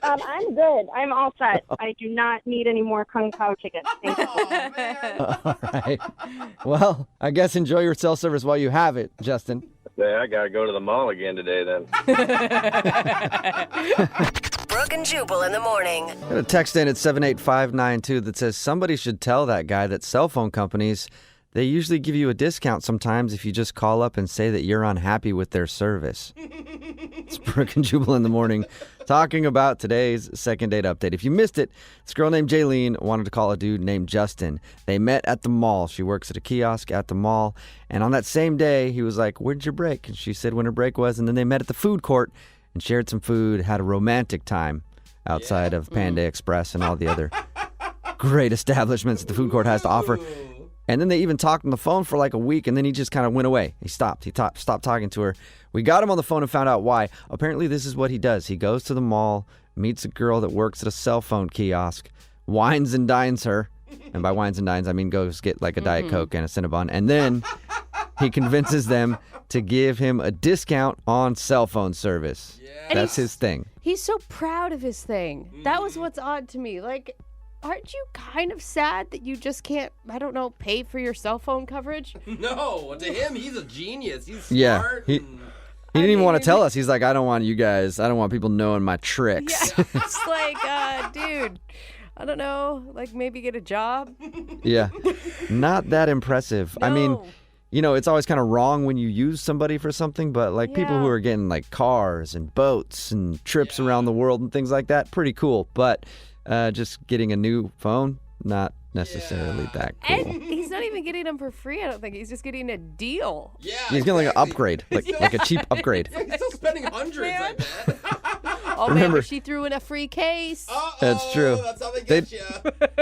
I'm good. I'm all set. I do not need any more Kung Pao chicken. Thank you. Oh, man. All right. Well, I guess enjoy your cell service while you have it, Justin. Yeah, I got to go to the mall again today, then. Brooke and Jubal in the morning. Got a text in at 78592 that says somebody should tell that guy that cell phone companies, they usually give you a discount sometimes if you just call up and say that you're unhappy with their service. It's Brooke and Jubal in the morning talking about today's second date update. If you missed it, this girl named Jaylene wanted to call a dude named Justin. They met at the mall. She works at a kiosk at the mall. And on that same day, he was like, "Where'd your break?" And she said when her break was. And then they met at the food court and shared some food, had a romantic time outside of Panda Express and all the other great establishments that the food court has to offer. And then they even talked on the phone for like a week, and then he just kind of went away. He stopped. Stopped talking to her. We got him on the phone and found out why. Apparently, this is what he does. He goes to the mall, meets a girl that works at a cell phone kiosk, wines and dines her. And by wines and dines, I mean goes get like a Diet Coke and a Cinnabon. And then he convinces them to give him a discount on cell phone service. Yeah. That's his thing. He's so proud of his thing. That was what's odd to me. Like, aren't you kind of sad that you just can't, I don't know, pay for your cell phone coverage? No, to him, he's a genius. He's Yeah, smart. he didn't even want to tell us. He's like, I don't want people knowing my tricks. Yeah, it's like, dude, I don't know, like maybe get a job. Yeah, not that impressive. I mean, you know, it's always kind of wrong when you use somebody for something, but like people who are getting like cars and boats and trips around the world and things like that, pretty cool. But Just getting a new phone, not necessarily that cool. And he's not even getting them for free, I don't think. He's just getting a deal. Yeah. He's getting like an upgrade, like a cheap upgrade. Yeah, he's still spending hundreds, I bet. Oh, Remember- man, she threw in a free case. That's true. That's how they get you.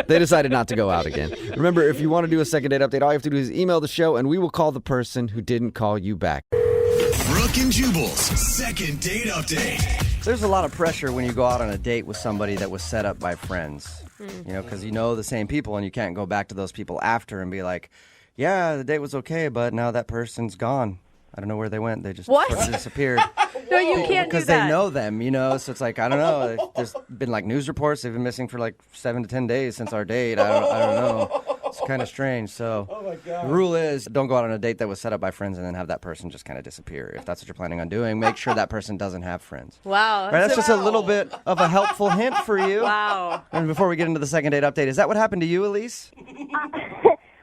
They decided not to go out again. Remember, if you want to do a second date update, all you have to do is email the show, and we will call the person who didn't call you back. Brooke and Jubal's second date update. There's a lot of pressure when you go out on a date with somebody that was set up by friends. Because you know the same people, and you can't go back to those people after and be like, yeah, the date was okay, but now that person's gone. I don't know where they went. They just What? sort of disappeared. No, you can't do Because that. they know them, so it's like, I don't know. There's been like news reports. They've been missing for like 7 to 10 days since our date. I don't know. It's kind of strange. So the rule is don't go out on a date that was set up by friends and then have that person just kind of disappear. If that's what you're planning on doing, make sure that person doesn't have friends. Wow. Right, that's just a little bit of a helpful hint for you. Wow. And before we get into the second date update, is that what happened to you, Elise?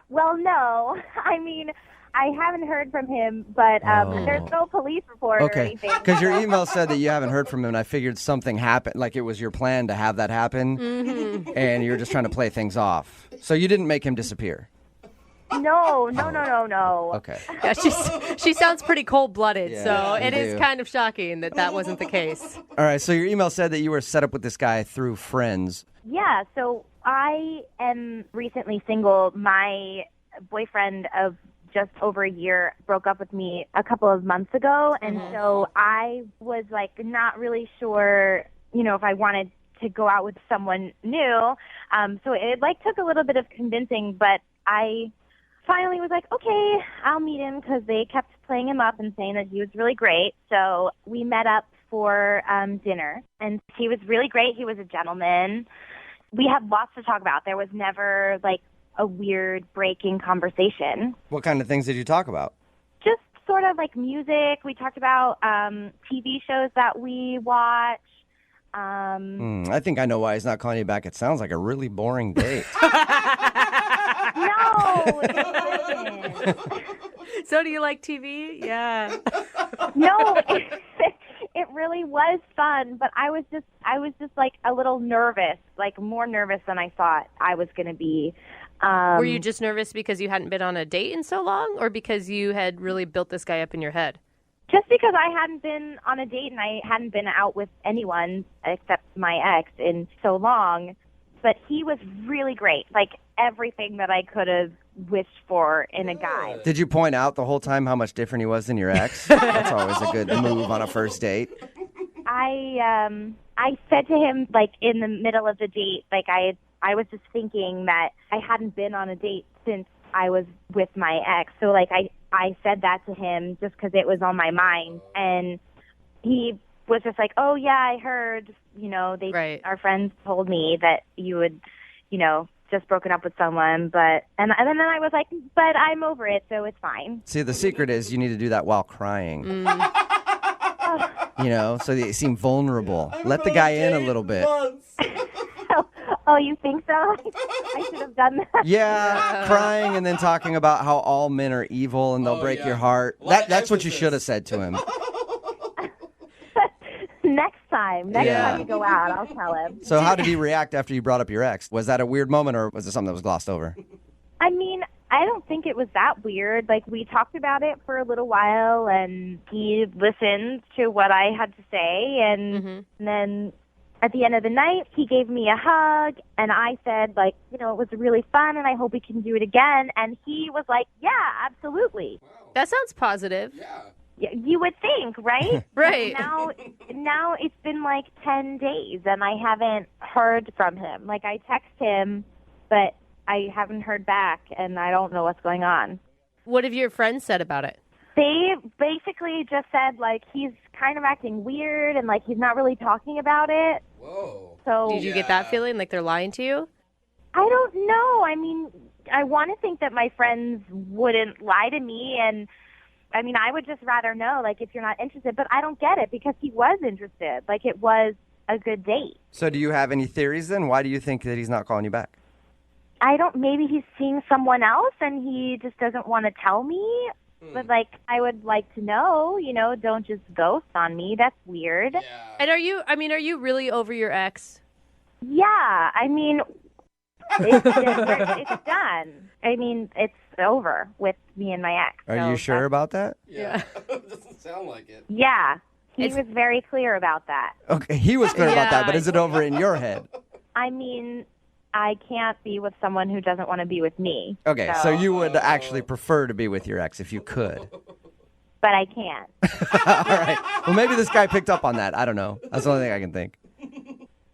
Well, no. I mean, I haven't heard from him, but there's no police report or Okay, anything. because your email said that you haven't heard from him, and I figured something happened, like it was your plan to have that happen, and you're just trying to play things off. So you didn't make him disappear. No. Okay. Yeah, she sounds pretty cold-blooded, Yeah, so you it is do. kind of shocking that wasn't the case. All right, so your email said that you were set up with this guy through friends. Yeah, so I am recently single. My boyfriend of just over a year broke up with me a couple of months ago, and so I was like not really sure, if I wanted to go out with someone new. So it like took a little bit of convincing, but I finally was like, okay, I'll meet him, because they kept playing him up and saying that he was really great. So we met up for dinner, and he was really great. He was a gentleman. We had lots to talk about. There was never like a weird breaking conversation. What kind of things did you talk about? Just sort of like music. We talked about TV shows that we watch. I think I know why he's not calling you back. It sounds like a really boring date. No, it wasn't. So do you like TV? Yeah. No, it really was fun, but I was just like a little nervous, like more nervous than I thought I was going to be. Were you just nervous because you hadn't been on a date in so long, or because you had really built this guy up in your head? Just because I hadn't been on a date and I hadn't been out with anyone except my ex in so long. But he was really great, like everything that I could have wished for in a guy. Did you point out the whole time how much different he was than your ex? That's always a good move on a first date. I said to him, like in the middle of the date, like I was just thinking that I hadn't been on a date since I was with my ex. So like I said that to him just because it was on my mind, and he was just like, oh yeah, I heard, our friends told me that you would, just broken up with someone, but and then I was like, but I'm over it, so it's fine. See, the secret is you need to do that while crying. So they seem vulnerable. Let the guy in a little bit. Oh, you think so? I should have done that. Yeah, crying and then talking about how all men are evil and they'll break your heart. That's what you should have said to him. Next time you go out, I'll tell him. So how did he react after you brought up your ex? Was that a weird moment, or was it something that was glossed over? I mean, I don't think it was that weird. Like, we talked about it for a little while, and he listened to what I had to say, and then at the end of the night, he gave me a hug, and I said, like, it was really fun, and I hope we can do it again. And he was like, yeah, absolutely. That sounds positive. Yeah. You would think, right? Right. Now it's been like 10 days, and I haven't heard from him. Like, I text him, but I haven't heard back, and I don't know what's going on. What have your friends said about it? They basically just said, like, he's kind of acting weird, and, like, he's not really talking about it. Whoa. So Did you get that feeling, like they're lying to you? I don't know. I mean, I want to think that my friends wouldn't lie to me, and I mean, I would just rather know, like, if you're not interested. But I don't get it, because he was interested. Like, it was a good date. So do you have any theories then? Why do you think that he's not calling you back? Maybe he's seeing someone else and he just doesn't want to tell me. But, like, I would like to know, don't just ghost on me. That's weird. And are you really over your ex? Yeah, I mean, it's done. I mean, it's over with me and my ex. Are you sure about that? Yeah. Doesn't sound like it. Yeah, he was very clear about that. Okay, he was clear about that, but is it over in your head? I mean, I can't be with someone who doesn't want to be with me. Okay, so you would actually prefer to be with your ex if you could. But I can't. All right. Well, maybe this guy picked up on that. I don't know. That's the only thing I can think.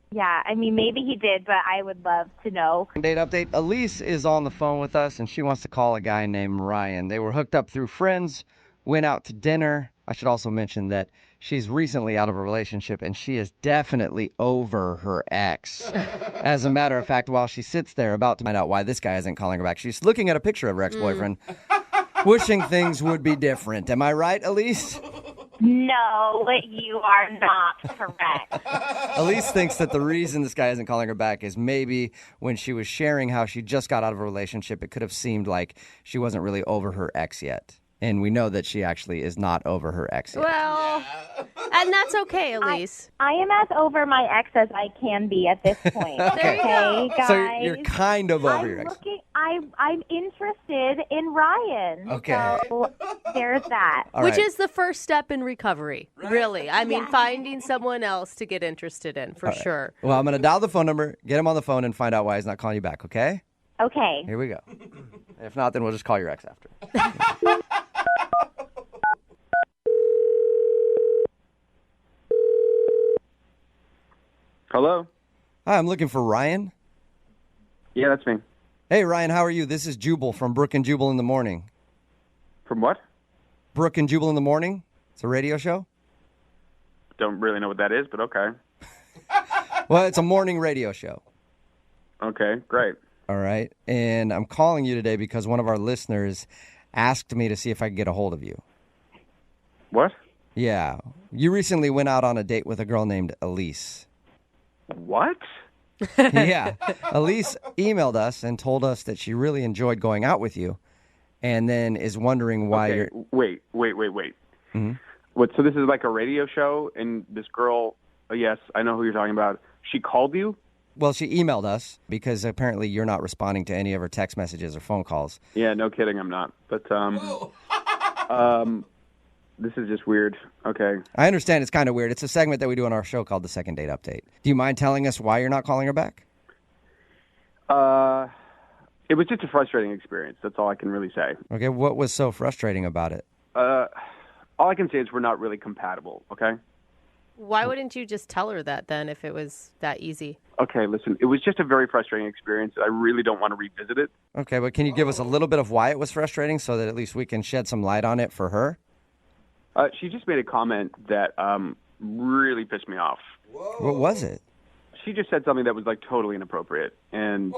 Yeah, I mean, maybe he did, but I would love to know. Date update. Elise is on the phone with us, and she wants to call a guy named Ryan. They were hooked up through friends, went out to dinner. I should also mention that she's recently out of a relationship, and she is definitely over her ex. As a matter of fact, while she sits there about to find out why this guy isn't calling her back, she's looking at a picture of her ex-boyfriend, wishing things would be different. Am I right, Elise? No, you are not correct. Elise thinks that the reason this guy isn't calling her back is maybe when she was sharing how she just got out of a relationship, it could have seemed like she wasn't really over her ex yet. And we know that she actually is not over her ex yet. Well, and that's okay, Elise. I am as over my ex as I can be at this point. There you go. guys. So you're kind of over your ex. I'm interested in Ryan. Okay. So there's that. All Which right. is the first step in recovery, really. I mean, finding someone else to get interested in, for sure. Well, I'm going to dial the phone number, get him on the phone, and find out why he's not calling you back, okay? Okay. Here we go. If not, then we'll just call your ex after. Hello? Hi, I'm looking for Ryan. Yeah, that's me. Hey, Ryan, how are you? This is Jubal from Brooke and Jubal in the Morning. From what? Brooke and Jubal in the Morning? It's a radio show? Don't really know what that is, but okay. Well, it's a morning radio show. Okay, great. All right. And I'm calling you today because one of our listeners asked me to see if I could get a hold of you. What? Yeah. You recently went out on a date with a girl named Elise. What? Yeah. Elise emailed us and told us that she really enjoyed going out with you and then is wondering why Okay, you're... Wait. Mm-hmm. What? So this is like a radio show, and this girl, yes, I know who you're talking about. She called you? Well, she emailed us because apparently you're not responding to any of her text messages or phone calls. Yeah, no kidding, I'm not. But, this is just weird. Okay. I understand it's kind of weird. It's a segment that we do on our show called The Second Date Update. Do you mind telling us why you're not calling her back? It was just a frustrating experience. That's all I can really say. Okay, what was so frustrating about it? All I can say is we're not really compatible, okay? Why wouldn't you just tell her that then if it was that easy? Okay, listen, it was just a very frustrating experience. I really don't want to revisit it. Okay, but can you give us a little bit of why it was frustrating so that at least we can shed some light on it for her? She just made a comment that really pissed me off. What was it? She just said something that was like totally inappropriate, and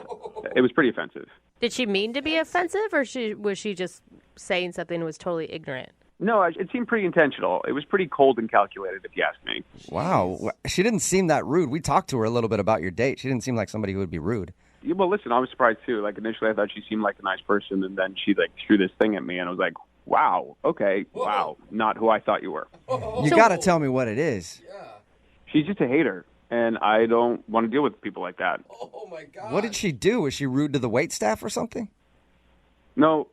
it was pretty offensive. Did she mean to be offensive, or was she just saying something that was totally ignorant? No, it seemed pretty intentional. It was pretty cold and calculated, if you ask me. Wow, she didn't seem that rude. We talked to her a little bit about your date. She didn't seem like somebody who would be rude. Yeah, well, listen, I was surprised too. Like initially, I thought she seemed like a nice person, and then she like threw this thing at me, and I was like, "Wow, okay, wow, not who I thought you were." You got to tell me what it is. She's just a hater, and I don't want to deal with people like that. Oh, my God. What did she do? Was she rude to the waitstaff or something? No,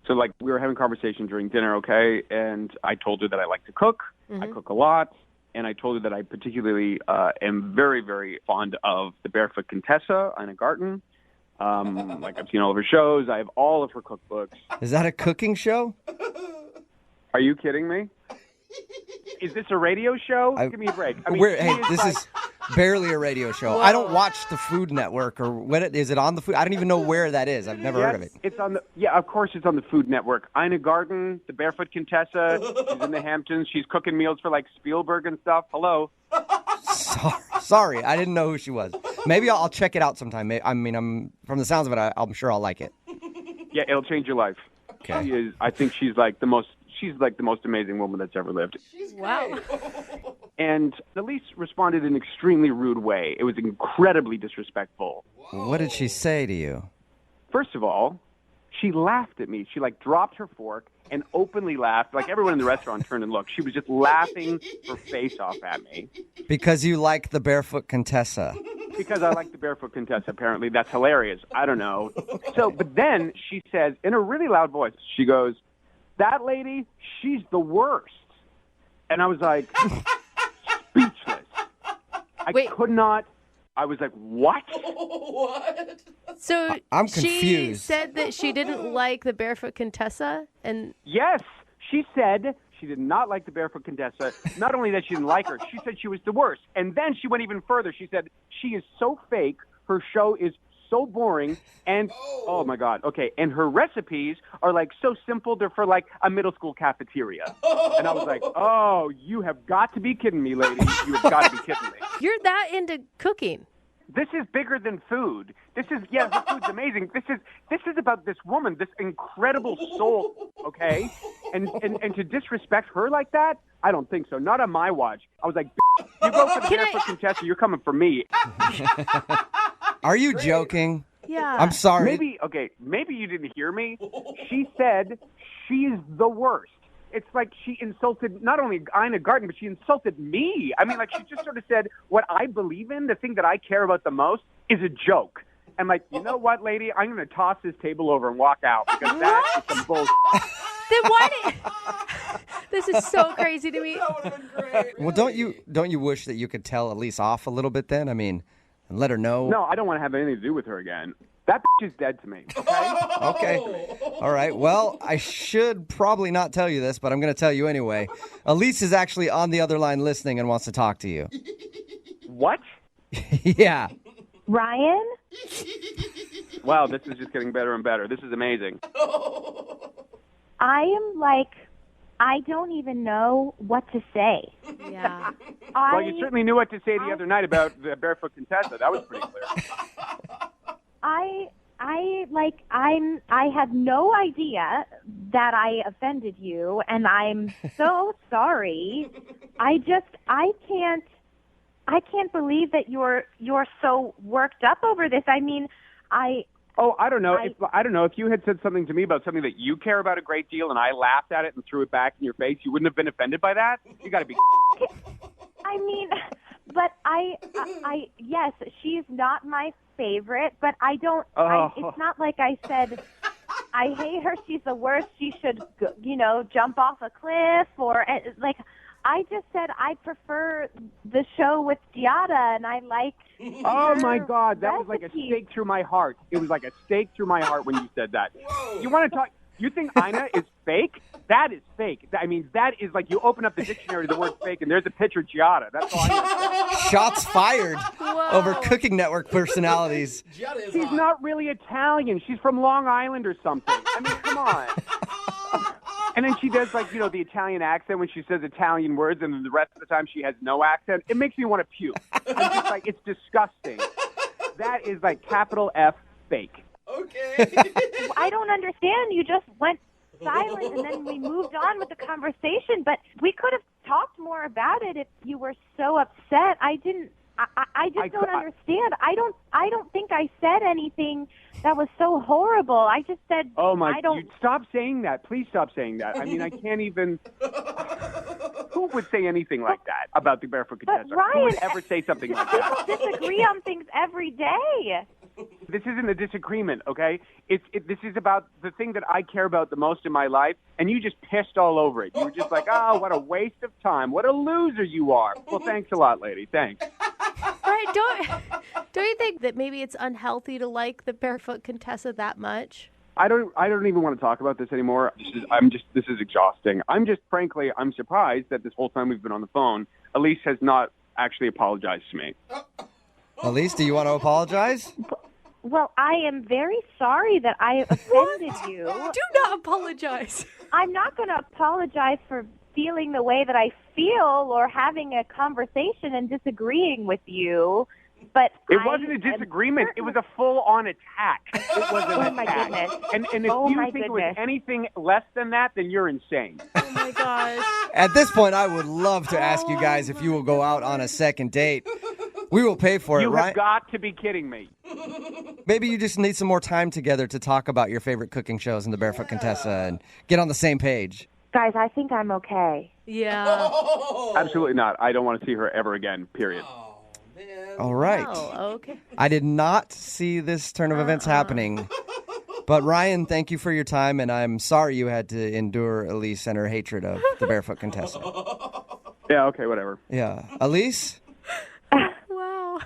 so like we were having a conversation during dinner, okay, and I told her that I like to cook. I cook a lot, and I told her that I particularly am very, very fond of the Barefoot Contessa, Ina Garten. Like I've seen all of her shows. I have all of her cookbooks. Is that a cooking show? Are you kidding me? Is this a radio show? Give me a break. I mean, Hey, this is barely a radio show. I don't watch the Food Network or is it on the Food? I don't even know where that is. I've never heard of it. It's on the of course it's on the Food Network. Ina Garten, the Barefoot Contessa, she's in the Hamptons. She's cooking meals for like Spielberg and stuff. Hello. Sorry, I didn't know who she was. Maybe I'll check it out sometime. I mean, I'm from the sounds of it, I'm sure I'll like it. Yeah, it'll change your life. Okay. She is. I think she's like the most amazing woman that's ever lived. Wow. And Elise responded in an extremely rude way. It was incredibly disrespectful. What did she say to you? First of all, she laughed at me. She dropped her fork and openly laughed. Everyone in the restaurant turned and looked. She was just laughing her face off at me. Because you like the barefoot Contessa. Because I like the barefoot Contessa, apparently. That's hilarious. I don't know. But then she says, in a really loud voice, she goes, "That lady, she's the worst." And I was like, speechless. Could not. I was like, what? What? So I'm she confused. said that she didn't like the barefoot Contessa, and Yes, she said she did not like the barefoot Contessa. Not only that she didn't like her, she said she was the worst. And then she went even further. She said she is so fake, her show is so boring, and oh my God, okay, and her recipes are so simple, they're for a middle school cafeteria. And I was like, oh, you have got to be kidding me, lady. You have got to be kidding me. you're that into cooking. This is bigger than food. This is, her food's amazing. This is about this woman, this incredible soul, okay? And to disrespect her like that, I don't think so. Not on my watch. I was like, you go for the barefoot Contessa, you're coming for me. Are you joking? Yeah. I'm sorry. Maybe you didn't hear me. She said she's the worst. It's like she insulted not only Ina Garten, but she insulted me. I mean, she just sort of said what I believe in, the thing that I care about the most, is a joke. I'm like, you know what, lady? I'm going to toss this table over and walk out because that is some bullshit. Then why did... This is so crazy to me. That would have been great. Well, don't you wish that you could tell Elise off a little bit then? I mean, and let her know. No, I don't want to have anything to do with her again. That bitch is dead to me. Okay? Okay. All right. Well, I should probably not tell you this, but I'm going to tell you anyway. Elise is actually on the other line listening and wants to talk to you. What? Yeah. Ryan? Wow, this is just getting better and better. This is amazing. I am I don't even know what to say. Yeah. Well, you certainly knew what to say the other night about the barefoot Contessa. That was pretty clear. I had no idea that I offended you, and I'm so sorry. I can't believe that you're so worked up over this. I mean, I don't know. If you had said something to me about something that you care about a great deal, and I laughed at it and threw it back in your face, you wouldn't have been offended by that. You got to be. I mean, but I yes, she's not my favorite, but I don't. It's not like I said I hate her. She's the worst. She should, jump off a cliff or I just said I prefer the show with Giada, and I like. Oh my God, that was like a stake through my heart. It was like a stake through my heart when you said that. Whoa. You want to talk? You think Ina is fake? That is fake. I mean, that is like you open up the dictionary, the word fake, and there's a picture of Giada. That's all I know. Shots fired over Cooking Network personalities. She's not really Italian. She's from Long Island or something. I mean, come on. And then she does, the Italian accent when she says Italian words, and then the rest of the time she has no accent. It makes me want to puke. I'm just it's disgusting. That is capital F fake. Okay. I don't understand. You just went silent, and then we moved on with the conversation. But we could have talked more about it if you were so upset. I just don't understand. I don't think I said anything that was so horrible. I just said, oh my, stop saying that. Please stop saying that. I mean, I can't even. Who would say anything like that about the barefoot Contessa? Ryan, who would ever say something like that? People disagree on things every day. This isn't a disagreement, okay? This is about the thing that I care about the most in my life, and you just pissed all over it. You were just like, oh, what a waste of time. What a loser you are. Well, thanks a lot, lady. Thanks. Right? Don't you think that maybe it's unhealthy to like the barefoot Contessa that much? I don't even want to talk about this anymore. This is exhausting. Frankly, I'm surprised that this whole time we've been on the phone, Elise has not actually apologized to me. Elise, do you want to apologize? Well, I am very sorry that I offended you. Do not apologize. I'm not going to apologize for feeling the way that I feel or having a conversation and disagreeing with you. But it wasn't a disagreement. It was a full-on attack. It was an attack. Goodness. And if you think it was anything less than that, then you're insane. Oh, my gosh. At this point, I would love to ask you guys if you will go out on a second date. We will pay for it, You right? have got to be kidding me. Maybe you just need some more time together to talk about your favorite cooking shows and the Barefoot Contessa and get on the same page. Guys, I think I'm okay. Yeah. Absolutely not. I don't want to see her ever again, period. All right. Oh, okay. I did not see this turn of events happening. But Ryan, thank you for your time, and I'm sorry you had to endure Elise and her hatred of the Barefoot Contessa. Yeah, okay, whatever. Yeah. Elise? Wow.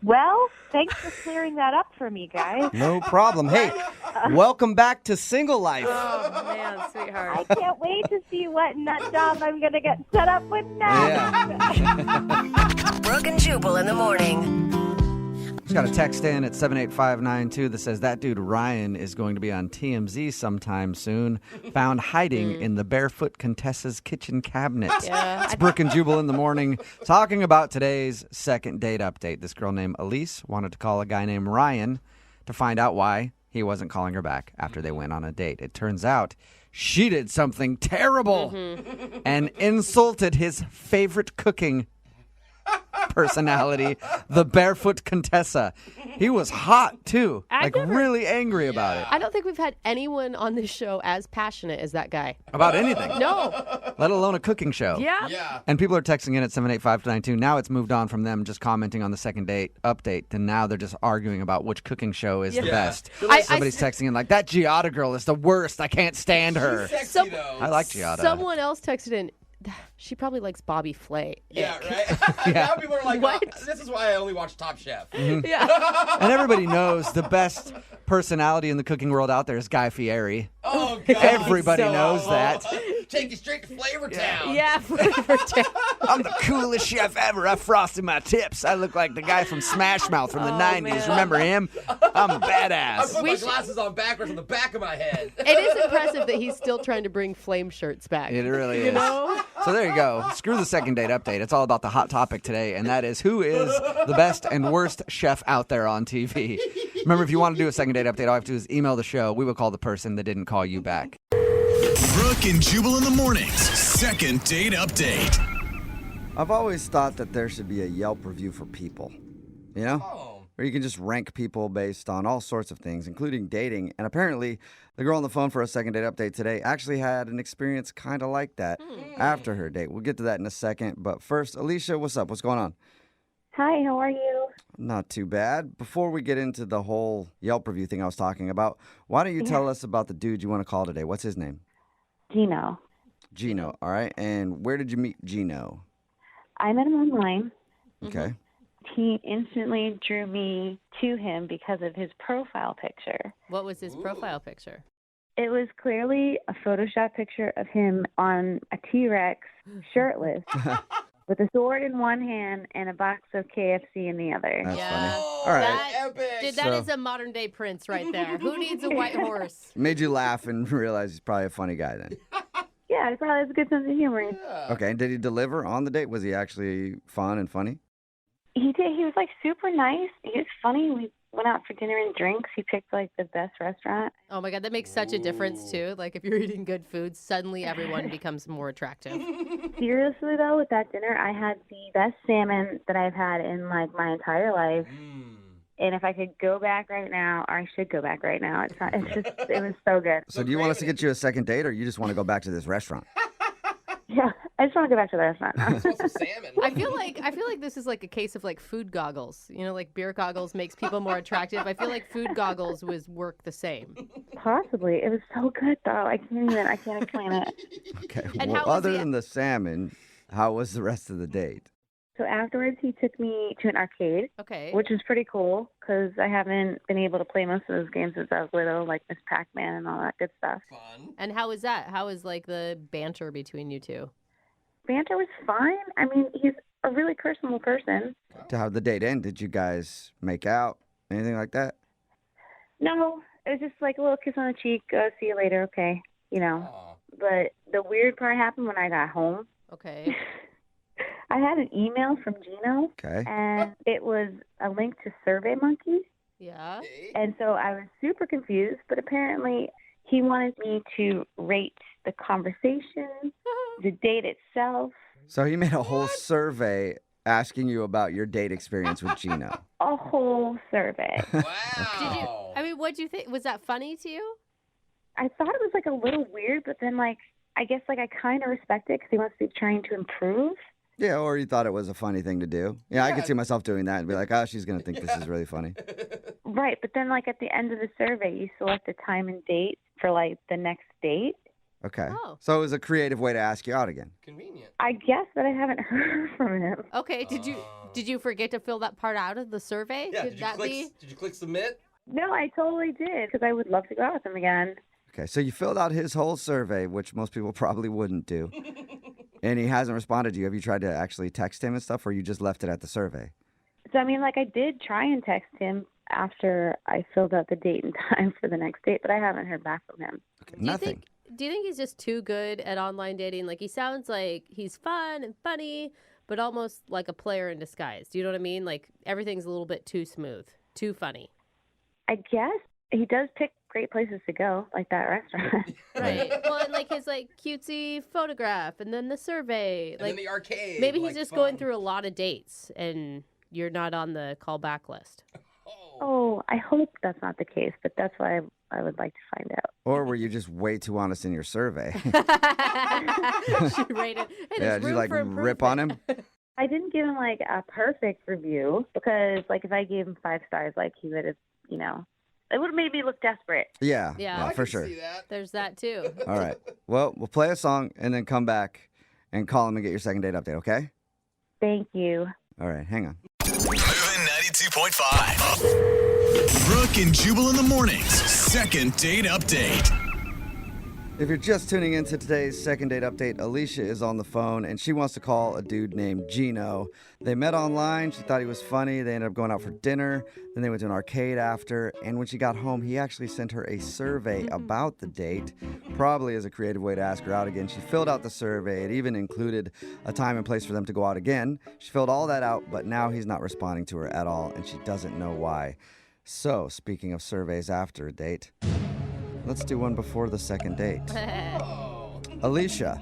Well, thanks for clearing that up for me, guys. No problem. Hey, welcome back to single life. Oh, man, sweetheart. I can't wait to see what nut job I'm going to get set up with next. Yeah. Brooke and Jubal in the morning. Just got a text in at 78592 that says that dude Ryan is going to be on TMZ sometime soon. Found hiding in the Barefoot Contessa's kitchen cabinet. Yeah. It's Brooke and Jubal in the morning talking about today's second date update. This girl named Elise wanted to call a guy named Ryan to find out why he wasn't calling her back after they went on a date. It turns out she did something terrible and insulted his favorite cooking personality, the Barefoot Contessa. He was hot, too. Really angry about it. I don't think we've had anyone on this show as passionate as that guy. About anything. No. Let alone a cooking show. Yeah. And people are texting in at 78592. Now it's moved on from them just commenting on the second date update to now they're just arguing about which cooking show is the best. Somebody's texting in like, that Giada girl is the worst. I can't stand her. She's sexy, though. I like Giada. Someone else texted in, she probably likes Bobby Flay. Yeah, right? Now people are like, What? this is why I only watch Top Chef. Yeah. And everybody knows the best personality in the cooking world out there is Guy Fieri. Oh, God. Everybody knows that. Take you straight to Flavor Town. Yeah, Flavor Town. I'm the coolest chef ever. I frosted my tips. I look like the guy from Smash Mouth from the 90s. man. Remember him? I'm a I badass. put my glasses on backwards on the back of my head. It is impressive that he's still trying to bring flame shirts back. It really is. You know? So there you go. Screw the second date update. It's all about the hot topic today, and that is who is the best and worst chef out there on TV. Remember, if you want to do a second date update, all you have to do is email the show. We will call the person that didn't call you back. Brooke and Jubal in the mornings. Second date update. I've always thought that there should be a Yelp review for people, you know? Where you can just rank people based on all sorts of things, including dating. And apparently, the girl on the phone for a second date update today actually had an experience kind of like that after her date. We'll get to that in a second. But first, Alicia, what's up? What's going on? Hi, how are you? Not too bad. Before we get into the whole Yelp review thing I was talking about, why don't you tell us about the dude you want to call today? What's his name? Gino. Gino, all right. And where did you meet Gino? I met him online. Okay. He instantly drew me to him because of his profile picture. What was his profile picture? It was clearly a Photoshop picture of him on a T-Rex, shirtless, with a sword in one hand and a box of KFC in the other. That's funny. Oh, All right. That is a modern day Prince right there. Who needs a white horse? Made you laugh and realize he's probably a funny guy then. Yeah, he probably has a good sense of humor. Okay, and did he deliver on the date? Was he actually fun and funny? He did. He was like super nice. He was funny. We went out for dinner and drinks. He picked like the best restaurant. Oh my God, that makes such a difference too. Like if you're eating good food, suddenly everyone becomes more attractive. Seriously though, with that dinner, I had the best salmon that I've had in like my entire life. And if I could go back right now, or I should go back right now. It was so good. So do you want us to get you a second date, or you just want to go back to this restaurant? Yeah, I just want to go back to the restaurant now. Salmon. I feel like this is like a case of like food goggles. You know, like beer goggles makes people more attractive. I feel like food goggles work the same. Possibly. It was so good though. I can't explain it. Okay. And Well, how was other the- than the salmon, how was the rest of the date? So afterwards, he took me to an arcade, Okay. which is pretty cool because I haven't been able to play most of those games since I was little, like Miss Pac-Man and all that good stuff. Fun. And how was that? How was like the banter between you two? Banter was fine. I mean, he's a really personable person. How'd the date end? Did you guys make out? Anything like that? No, it was just like a little kiss on the cheek. See you later, okay? You know. Aw. But the weird part happened when I got home. Okay. I had an email from Gino, Okay. and it was a link to SurveyMonkey. Yeah. And so I was super confused, but apparently he wanted me to rate the conversation, the date itself. So he made a whole survey asking you about your date experience with Gino. A whole survey. Wow. What'd you think? Was that funny to you? I thought it was like a little weird, but then like I guess like I kind of respect it because he must be trying to improve. Yeah, or you thought it was a funny thing to do. Yeah, I could see myself doing that and be like, oh, she's going to think this is really funny. Right, but then like at the end of the survey, you select a time and date for like the next date. Okay. Oh. So it was a creative way to ask you out again. Convenient. I guess that I haven't heard from him. Okay. Did you forget to fill that part out of the survey? Yeah, Did you click submit? No, I totally did because I would love to go out with him again. Okay, so you filled out his whole survey, which most people probably wouldn't do. And he hasn't responded to you. Have you tried to actually text him and stuff, or you just left it at the survey? So I mean, like I did try and text him after I filled out the date and time for the next date, but I haven't heard back from him. Okay, nothing. Do you think he's just too good at online dating? Like he sounds like he's fun and funny, but almost like a player in disguise. Do you know what I mean? Like everything's a little bit too smooth, too funny. I guess he does pick great places to go, like that restaurant. Right. Well, and like his like cutesy photograph, and then the survey, And like then the arcade. maybe like, he's just fun. going through a lot of dates, and you're not on the callback list. Oh, I hope that's not the case, but that's what I would like to find out. Or were you just way too honest in your survey? She rated. Hey, Yeah, there's did you room like for rip on him? I didn't give him like a perfect review because like if I gave him 5 stars, like he would have, it would have made me look desperate. Yeah, Yeah. for sure. There's that too. All right. Well, we'll play a song and then come back and call him and get your second date update, okay? Thank you. All right, hang on. Moving 92.5. Brooke and Jubal in the mornings. Second date update. If you're just tuning into today's second date update, Alicia is on the phone and she wants to call a dude named Gino. They met online. She thought he was funny. They ended up going out for dinner. Then they went to an arcade after. And when she got home, he actually sent her a survey about the date, probably as a creative way to ask her out again. She filled out the survey. It even included a time and place for them to go out again. She filled all that out, but now he's not responding to her at all, and she doesn't know why. So, speaking of surveys after a date, let's do one before the second date. Alicia.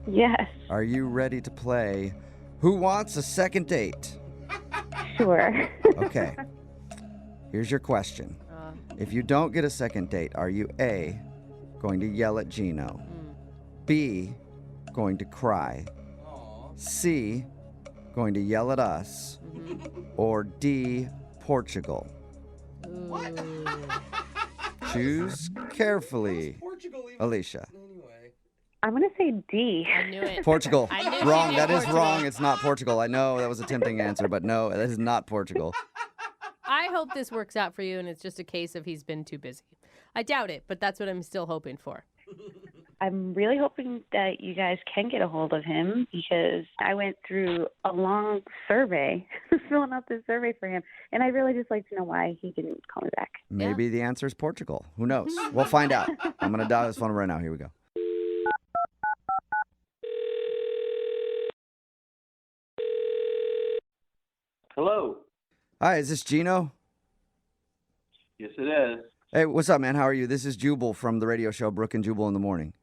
Yes. Are you ready to play Who Wants a Second Date? Sure. Okay. Here's your question. If you don't get a second date, are you A, going to yell at Gino? B, going to cry? C, going to yell at us? Or D, Portugal? Choose carefully, Alicia. I'm going to say D. I knew it. Portugal. I knew Wrong. she knew That is Portugal. wrong. It's not Portugal. I know that was a tempting answer, but no, that is not Portugal. I hope this works out for you and it's just a case of he's been too busy. I doubt it, but that's what I'm still hoping for. I'm really hoping that you guys can get a hold of him because I went through a long survey, filling out this survey for him, and I really just like to know why he didn't call me back. Maybe the answer is Portugal. Who knows? We'll find out. I'm going to dial his phone right now. Here we go. Hello. Hi, is this Gino? Yes, it is. Hey, what's up, man? How are you? This is Jubal from the radio show Brooke and Jubal in the morning.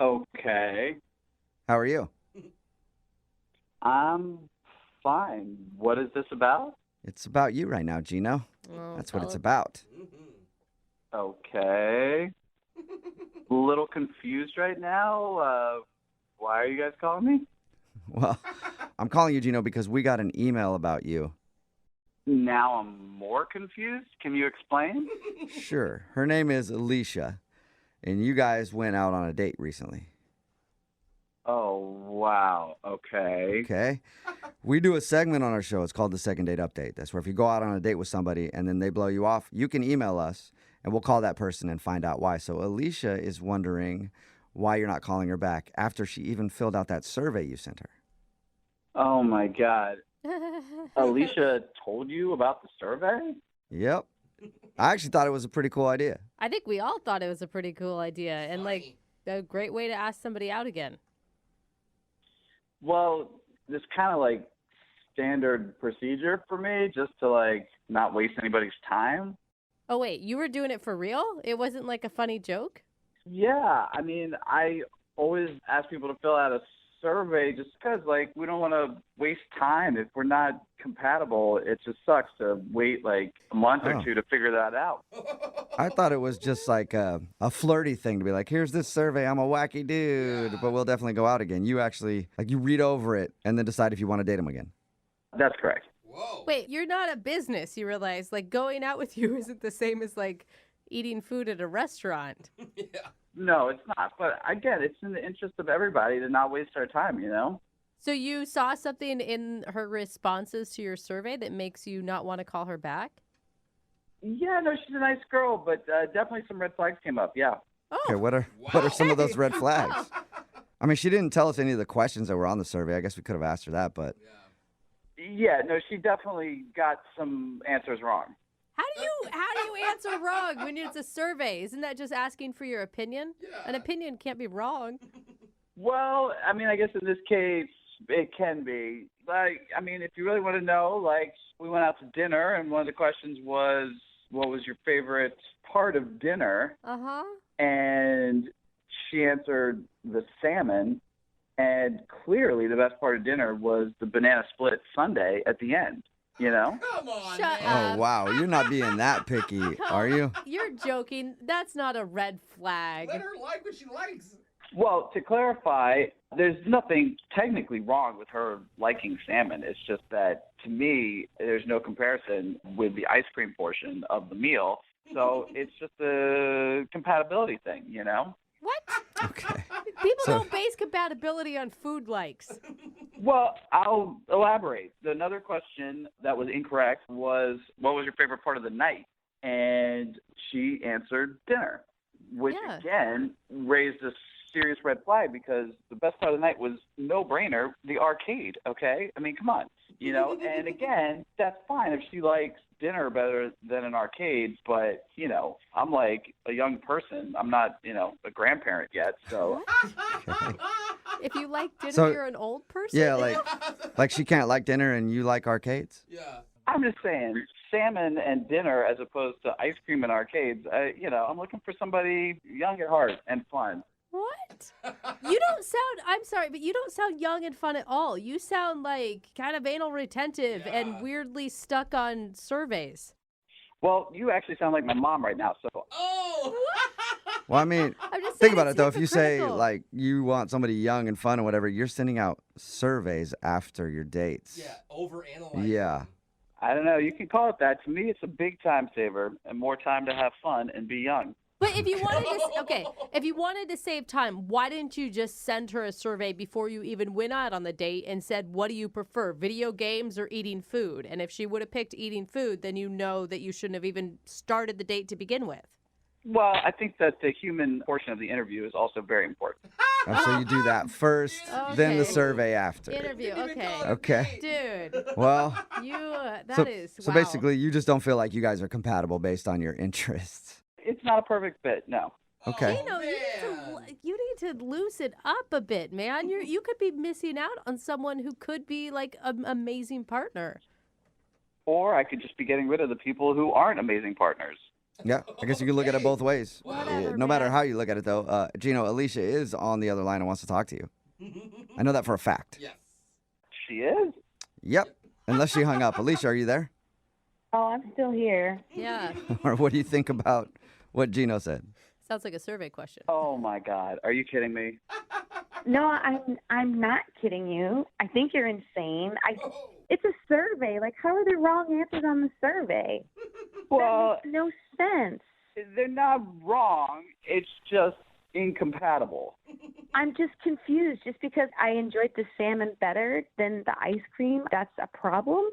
Okay. How are you? I'm fine. What is this about? It's about you right now, Gino. That's what it's about. Okay. A little confused right now. Why are you guys calling me? Well, I'm calling you, Gino, because we got an email about you. Now I'm more confused. Can you explain? Sure. Her name is Alicia, and you guys went out on a date recently. Oh, wow. Okay. Okay. We do a segment on our show. It's called the Second Date Update. That's where if you go out on a date with somebody and then they blow you off, you can email us, and we'll call that person and find out why. So Alicia is wondering why you're not calling her back after she even filled out that survey you sent her. Oh, my God. Alicia told you about the survey? Yep. I actually thought it was a pretty cool idea. I think we all thought it was a pretty cool idea and like a great way to ask somebody out again. Well, this kind of like standard procedure for me just to like not waste anybody's time. Oh, wait, you were doing it for real? It wasn't like a funny joke? Yeah, I mean, I always ask people to fill out a survey just because, like, we don't want to waste time. If we're not compatible, it just sucks to wait, like, a month or two to figure that out. I thought it was just like a flirty thing to be like, here's this survey, I'm a wacky dude, but we'll definitely go out again. You actually, like, you read over it and then decide if you want to date him again. That's correct. Wait, you're not a business, you realize. Like, going out with you isn't the same as, like, eating food at a restaurant. No, it's not. But again, it's in the interest of everybody to not waste our time, you know? So you saw something in her responses to your survey that makes you not want to call her back? Yeah, no, she's a nice girl, but definitely some red flags came up, yeah. Okay, what are some of those red flags? I mean, she didn't tell us any of the questions that were on the survey. I guess we could have asked her that, but... Yeah, no, she definitely got some answers wrong. How do you answer wrong when it's a survey? Isn't that just asking for your opinion? Yeah. An opinion can't be wrong. Well, I mean, I guess in this case, it can be. Like, I mean, if you really want to know, like, we went out to dinner, and one of the questions was, what was your favorite part of dinner? Uh-huh. And she answered the salmon, and clearly the best part of dinner was the banana split sundae at the end. You know? Come on, Shut man. Oh, wow. You're not being that picky, are you? You're joking. That's not a red flag. Let her like what she likes. Well, to clarify, there's nothing technically wrong with her liking salmon. It's just that, to me, there's no comparison with the ice cream portion of the meal. So it's just a compatibility thing, you know? What? Okay. People don't base compatibility on food likes. Well, I'll elaborate. Another question that was incorrect was, what was your favorite part of the night? And she answered dinner, which again raised a serious red flag because the best part of the night was no-brainer, the arcade, okay? I mean, come on, you know? And again, that's fine if she likes dinner better than an arcade, but, you know, I'm like a young person. I'm not, you know, a grandparent yet, so... Okay. If you like dinner, So- you're an old person? Yeah, like she can't like dinner and you like arcades? Yeah. I'm just saying, salmon and dinner as opposed to ice cream and arcades, you know, I'm looking for somebody young at heart and fun. What? You don't sound, I'm sorry, but you don't sound young and fun at all. You sound like kind of anal retentive and weirdly stuck on surveys. Well, you actually sound like my mom right now, so... Oh! Well, I mean, I'm just think saying about it's it, though. If you say, hypocritical. like, you want somebody young and fun or whatever, you're sending out surveys after your dates. Yeah, overanalyze. Yeah. I don't know. You can call it that. To me, it's a big time saver and more time to have fun and be young. But if you wanted to, if you wanted to save time, why didn't you just send her a survey before you even went out on the date and said, what do you prefer, video games or eating food? And if she would have picked eating food, then you know that you shouldn't have even started the date to begin with. Well, I think that the human portion of the interview is also very important. Oh, so you do that first, then the Okay. survey after. Interview, okay. Okay. Dude, Well, you, so, that is, so wow. basically, you just don't feel like you guys are compatible based on your interests. It's not a perfect fit, no. Okay. You know, you need to loosen up a bit, man. You could be missing out on someone who could be like an amazing partner. Or I could just be getting rid of the people who aren't amazing partners. Yeah, I guess you could look at it both ways. Whatever, No matter man. how you look at it, though, Gino, Alicia is on the other line and wants to talk to you. I know that for a fact. Yes. She is? Yep. Unless she hung up. Alicia, are you there? Oh, I'm still here. Yeah. Or what do you think about what Gino said? Sounds like a survey question. Oh, my God. Are you kidding me? No, I'm not kidding you. I think you're insane. It's a survey. Like, how are there wrong answers on the survey? Well, that makes no sense. They're not wrong. It's just incompatible. I'm just confused. Just because I enjoyed the salmon better than the ice cream, that's a problem?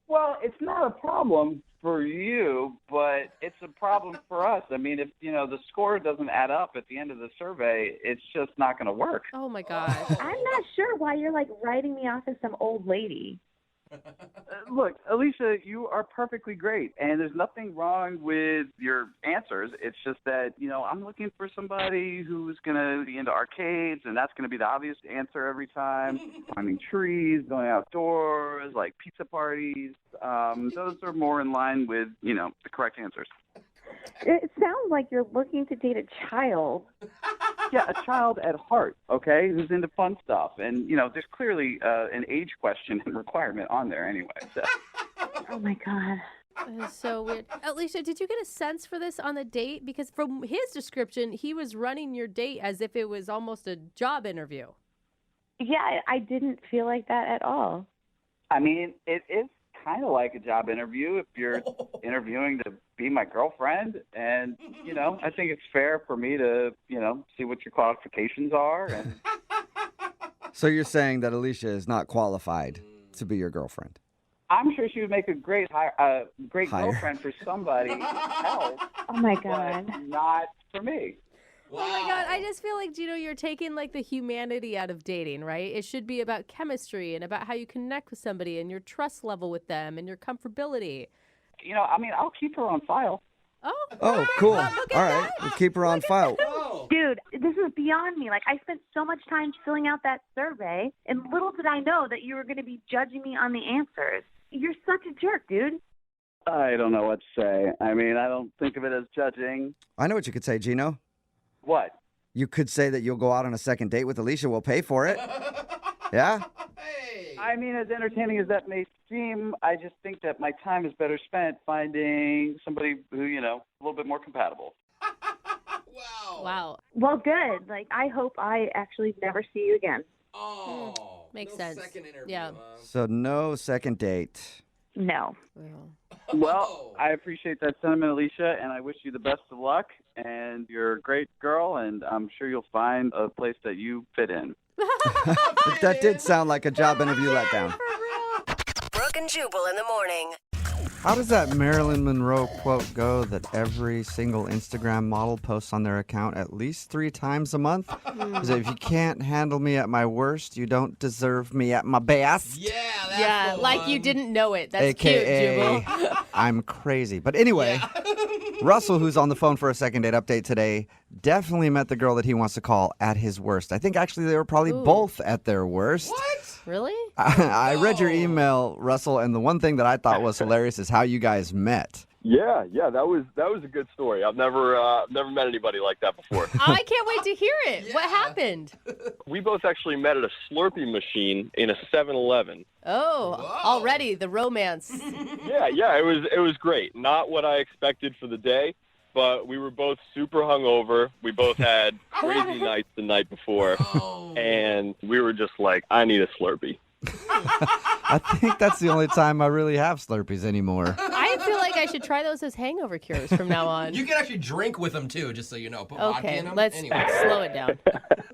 Well, it's not a problem for you, but it's a problem for us. I mean, if, you know, the score doesn't add up at the end of the survey, it's just not going to work. Oh, my gosh. I'm not sure why you're, like, writing me off as some old lady. Look, Alicia, you are perfectly great, and there's nothing wrong with your answers. It's just that, you know, I'm looking for somebody who's going to be into arcades, and that's going to be the obvious answer every time. Climbing trees, going outdoors, like pizza parties. Those are more in line with, you know, the correct answers. It sounds like you're looking to date a child. Yeah, a child at heart, okay, who's into fun stuff. And, there's clearly an age question and requirement on there anyway. So. Oh, my God. That is so weird. Alicia, did you get a sense for this on the date? Because from his description, he was running your date as if it was almost a job interview. Yeah, I didn't feel like that at all. I mean, it is kind of like a job interview if you're interviewing to be my girlfriend. And, I think it's fair for me to, see what your qualifications are. And So you're saying that Alicia is not qualified to be your girlfriend? I'm sure she would make a great girlfriend for somebody else. Oh, my God. But not for me. Wow. Oh my God, I just feel like, you're taking like the humanity out of dating, right? It should be about chemistry and about how you connect with somebody and your trust level with them and your comfortability. I'll keep her on file. Oh, cool. All right, we'll keep her on file. Dude, this is beyond me. Like, I spent so much time filling out that survey, and little did I know that you were going to be judging me on the answers. You're such a jerk, dude. I don't know what to say. I mean, I don't think of it as judging. I know what you could say, Gino. What? You could say that you'll go out on a second date with Alicia. We'll pay for it. Yeah? I mean, as entertaining as that may seem, I just think that my time is better spent finding somebody who, a little bit more compatible. Wow. Well, good. Like, I hope I actually never see you again. Oh. Makes no sense. Second interview, Yeah. So no second date. No. Well, I appreciate that sentiment, Alicia, and I wish you the best of luck. And you're a great girl, and I'm sure you'll find a place that you fit in. That did sound like a job interview letdown. Brooke and Jubal in the morning. How does that Marilyn Monroe quote go that every single Instagram model posts on their account at least 3 times a month? Is if you can't handle me at my worst, you don't deserve me at my best. Yeah, like you didn't know it. That's AKA, cute, Jubal. I'm crazy. But anyway, Russell, who's on the phone for a second date update today, definitely met the girl that he wants to call at his worst. I think actually they were probably both at their worst. What? Really? I read your email, Russell, and the one thing that I thought was hilarious is how you guys met. Yeah, that was a good story. I've never met anybody like that before. I can't wait to hear it. What happened? We both actually met at a Slurpee machine in a 7-Eleven. Oh, already the romance. Yeah, it was great. Not what I expected for the day, but we were both super hungover. We both had crazy nights the night before, and we were just like, I need a Slurpee. I think that's the only time I really have Slurpees anymore. I feel like I should try those as hangover cures from now on. You can actually drink with them too, just so you know. Put vodka in them. Let's Anyway. slow it down.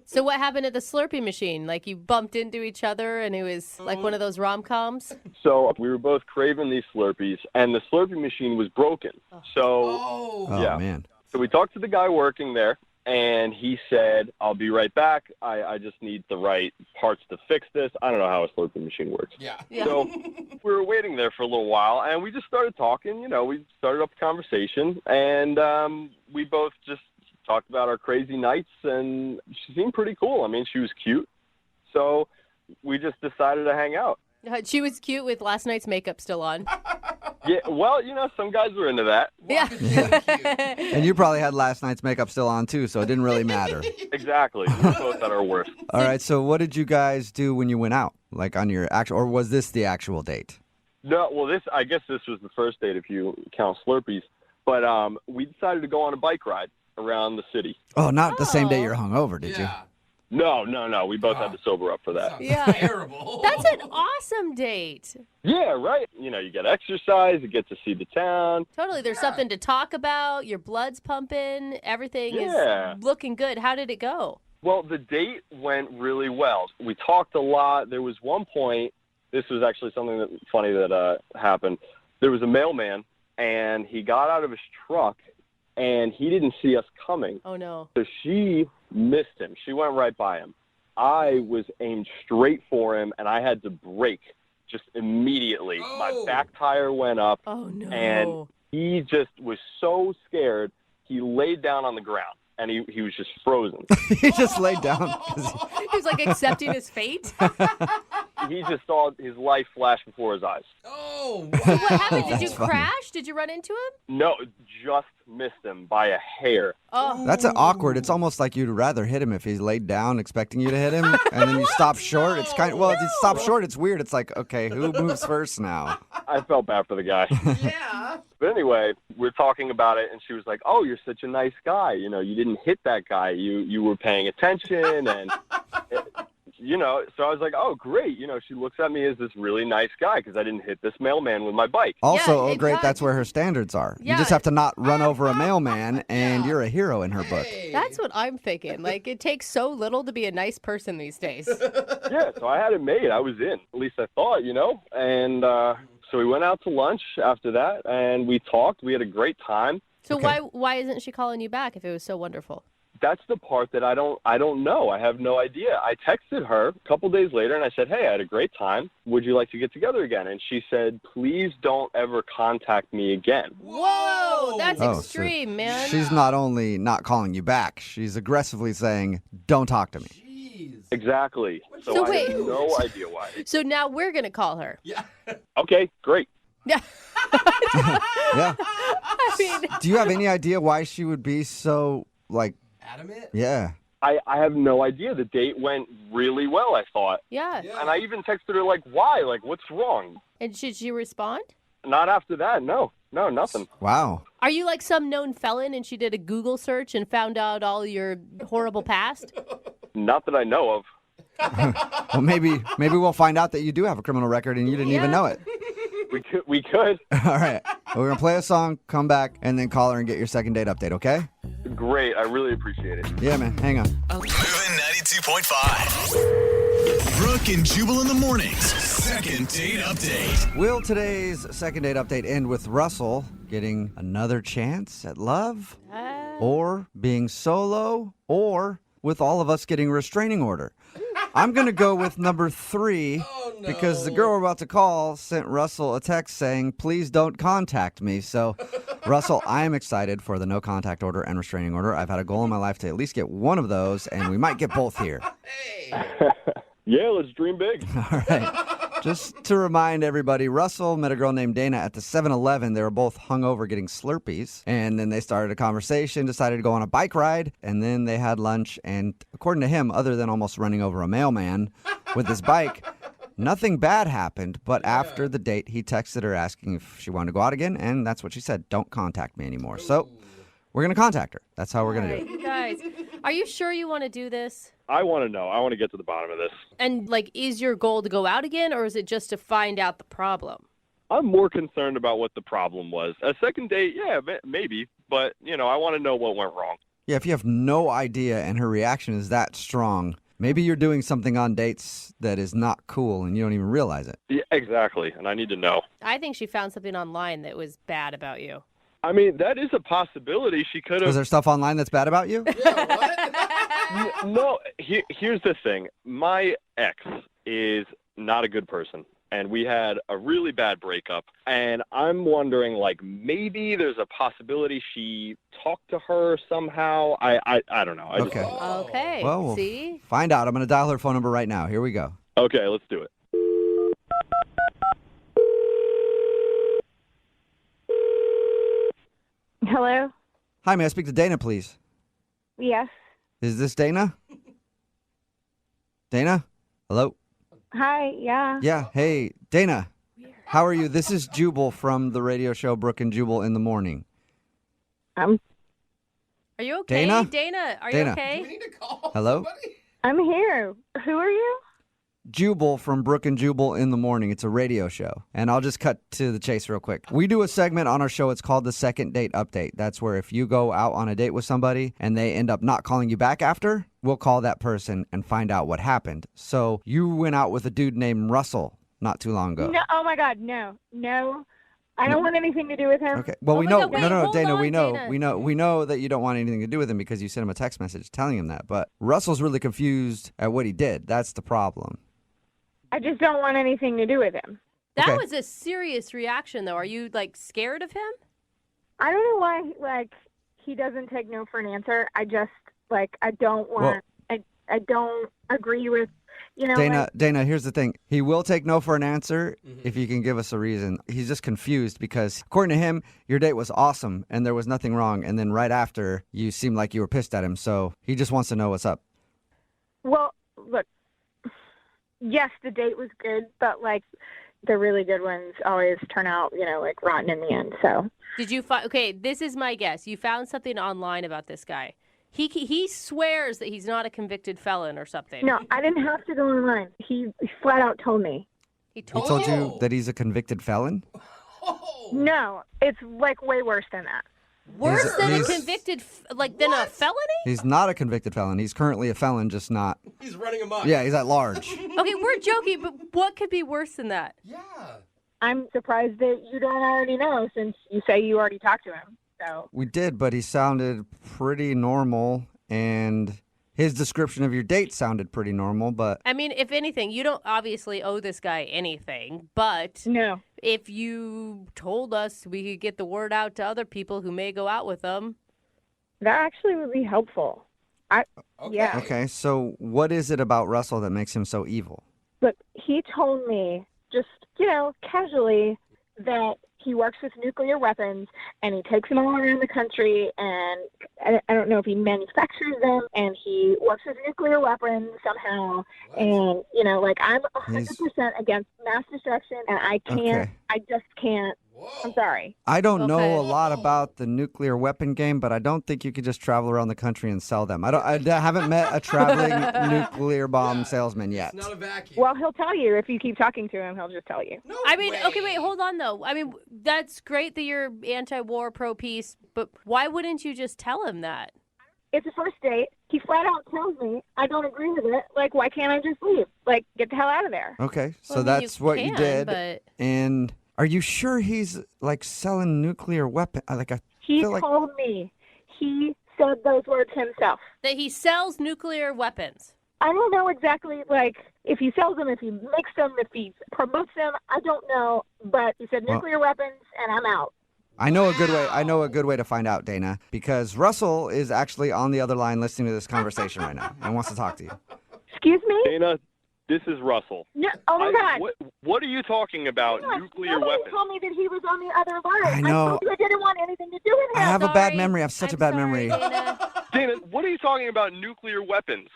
So what happened at the Slurpee machine? Like you bumped into each other and it was like one of those rom-coms? So we were both craving these Slurpees, and the Slurpee machine was broken. So, yeah. Man. So we talked to the guy working there, and he said, I'll be right back. I just need the right parts to fix this. I don't know how a Slurpee machine works. Yeah. So we were waiting there for a little while, and we just started talking. We started up a conversation, and we both just talked about our crazy nights, and she seemed pretty cool. I mean, she was cute. So we just decided to hang out. She was cute with last night's makeup still on. Yeah, well, some guys were into that. Yeah. And you probably had last night's makeup still on, too, so it didn't really matter. Exactly. We were both at our worst. All right, so what did you guys do when you went out? Like on your actual, or was this the actual date? No, well, I guess this was the first date if you count Slurpees. But we decided to go on a bike ride around the city. Oh, not the same day you're hungover, did you? No. We both had to sober up for that. Yeah. Terrible. That's an awesome date. Yeah, right. You get exercise, you get to see the town. Totally. There's something to talk about. Your blood's pumping. Everything is looking good. How did it go? Well, the date went really well. We talked a lot. There was one point, this was actually something funny that happened. There was a mailman, and he got out of his truck, and he didn't see us coming. Oh, no. So she missed him. She went right by him. I was aimed straight for him, and I had to brake just immediately. Oh. My back tire went up, Oh, no. and he just was so scared, he laid down on the ground, and he was just frozen. He just laid down. He was like accepting his fate. he just saw his life flash before his eyes. Oh, So what happened? Did That's you funny. crash? Did you run into him? No, just missed him by a hair. Oh. That's awkward. It's almost like you'd rather hit him if he's laid down expecting you to hit him, and then you stop short. It's kind of, well, if you stop short, it's weird. It's like, okay, who moves first now? I felt bad for the guy. Yeah. But anyway, we're talking about it, and she was like, "Oh, you're such a nice guy. You know, you didn't hit that guy. You were paying attention, and you know." So I was like, "Oh, great." You know, she looks at me as this really nice guy because I didn't hit this mailman with my bike. Also, Yeah, great, exactly. that's where her standards are. You Yeah. just have to not run over a mailman, and you're a hero in her book. That's what I'm thinking. Like, it takes so little to be a nice person these days. Yeah, so I had it made. I was in. At least I thought, you know. And so we went out to lunch after that, and we talked. We had a great time. So why isn't she calling you back if it was so wonderful? That's the part that I don't know. I have no idea. I texted her a couple days later, and I said, "Hey, I had a great time. Would you like to get together again?" And she said, "Please don't ever contact me again." Whoa, that's Oh, so extreme, man. She's not only not calling you back, she's aggressively saying, don't talk to me. Exactly. So So I wait. have no idea why. So now we're going to call her. Yeah. Okay, great. Yeah. Yeah. I mean, Do you have any idea why she would be so, like, Adamant? yeah. I have no idea. The date went really well, I thought. yeah. And I even texted her, like, why? Like, what's wrong? And did she respond? Not after that, no. No, nothing. Wow. Are you like some known felon and she did a Google search and found out all your horrible past? Not that I know of. Well, maybe we'll find out that you do have a criminal record and you didn't even know it. We could. All right. Well, we're going to play a song, come back, and then call her and get your second date update, okay? Great. I really appreciate it. Yeah, man. Hang on. Moving 92.5. Brooke and Jubal in the mornings. Second date update. Will today's second date update end with Russell getting another chance at love? Or being solo? Or with all of us getting a restraining order? I'm going to go with number 3 because the girl we're about to call sent Russell a text saying, please don't contact me. So, Russell, I am excited for the no contact order and restraining order. I've had a goal in my life to at least get one of those, and we might get both here. Yeah, let's dream big. All right. Just to remind everybody, Russell met a girl named Dana at the 7-Eleven. They were both hungover getting Slurpees. And then they started a conversation, decided to go on a bike ride, and then they had lunch. And according to him, other than almost running over a mailman with his bike, nothing bad happened. But after the date, he texted her asking if she wanted to go out again. And that's what she said. Don't contact me anymore. So we're going to contact her. That's how we're going to do it. You guys, are you sure you want to do this? I want to know. I want to get to the bottom of this. And, like, is your goal to go out again, or is it just to find out the problem? I'm more concerned about what the problem was. A second date, yeah, maybe. But, you know, I want to know what went wrong. Yeah, if you have no idea and her reaction is that strong, maybe you're doing something on dates that is not cool and you don't even realize it. Yeah, exactly. And I need to know. I think she found something online that was bad about you. I mean, that is a possibility. She could have... Was there stuff online that's bad about you? No, here's the thing. My ex is not a good person, and we had a really bad breakup. And I'm wondering, like, maybe there's a possibility she talked to her somehow. I don't know. Okay. Okay. Well, we'll See? find out. I'm going to dial her phone number right now. Here we go. Okay, let's do it. Hello? Hi, may I speak to Dana, please? Yes. Is this Dana? Dana? Hello? Hi, yeah. Yeah, hey, Dana. How are you? This is Jubal from the radio show Brooke and Jubal in the Morning. Are you okay? Dana? Dana, are Dana. you okay? We need to call Hello? I'm here. Who are you? Jubal from Brooke and Jubal in the Morning. It's a radio show. And I'll just cut to the chase real quick. We do a segment on our show. It's called the Second Date Update. That's where if you go out on a date with somebody and they end up not calling you back after, we'll call that person and find out what happened. So you went out with a dude named Russell not too long ago. No, oh my God, no. I don't want anything to do with him. Okay. Well, Oh we my know. God, wait, no, hold Dana. on, We know. Dana. We know that you don't want anything to do with him because you sent him a text message telling him that. But Russell's really confused at what he did. That's the problem. I just don't want anything to do with him. That Okay. was a serious reaction, though. Are you, like, scared of him? I don't know why, like, he doesn't take no for an answer. I just, like, I don't want, I don't agree with You know, Dana, here's the thing. He will take no for an answer if you can give us a reason. He's just confused because, according to him, your date was awesome and there was nothing wrong. And then right after, you seemed like you were pissed at him. So he just wants to know what's up. well, look, yes, the date was good, but like the really good ones always turn out, like rotten in the end. So Did you find? Okay, this is my guess. You found something online about this guy. He swears that he's not a convicted felon or something. no, I didn't have to go online. He flat out told me. He He told told you. you that he's a convicted felon? No, it's like way worse than that. Worse than a he's- convicted, than a felony? He's not a convicted felon. He's currently a felon, just not. He's running amok. Yeah, he's at large. Okay, we're joking, but what could be worse than that? Yeah. I'm surprised that you don't already know since you say you already talked to him. So We did, but he sounded pretty normal, and his description of your date sounded pretty normal, but I mean, if anything, you don't obviously owe this guy anything, but no, if you told us we could get the word out to other people who may go out with him. that actually would be helpful. Yeah. okay, so what is it about Russell that makes him so evil? Look, he told me just, casually that he works with nuclear weapons and he takes them all around the country and I don't know if he manufactures them and he works with nuclear weapons somehow. And, I'm 100% against mass destruction and I can't, Okay. I just can't. I'm sorry. I don't Okay. know a lot about the nuclear weapon game, but I don't think you could just travel around the country and sell them. I haven't met a traveling nuclear bomb salesman yet. It's not a vacuum. Well, he'll tell you. If you keep talking to him, he'll just tell you. No I mean, way. okay, wait, hold on, though. I mean, that's great that you're anti-war, pro-peace, but why wouldn't you just tell him that? It's a first date. He flat out tells me I don't agree with it. Like, why can't I just leave? Like, get the hell out of there. Okay, so Well, I mean, that's what you can, did. but- And are you sure he's like selling nuclear weapon? I He feel like told me. He said those words himself. That he sells nuclear weapons. I don't know exactly, like, if he sells them, if he makes them, if he promotes them. I don't know. But he said Well- nuclear weapons, and I'm out. I know a good way. I know a good way to find out, Dana, because Russell is actually on the other line listening to this conversation right now and wants to talk to you. Excuse me? Dana, this is Russell. No, oh, my God. What are you talking about? Gosh, Nuclear nobody weapons? told me that he was on the other line. I know. told you I didn't want anything to do with I him. have a bad memory. I have such a bad memory. Dana, what are you talking about? Nuclear weapons?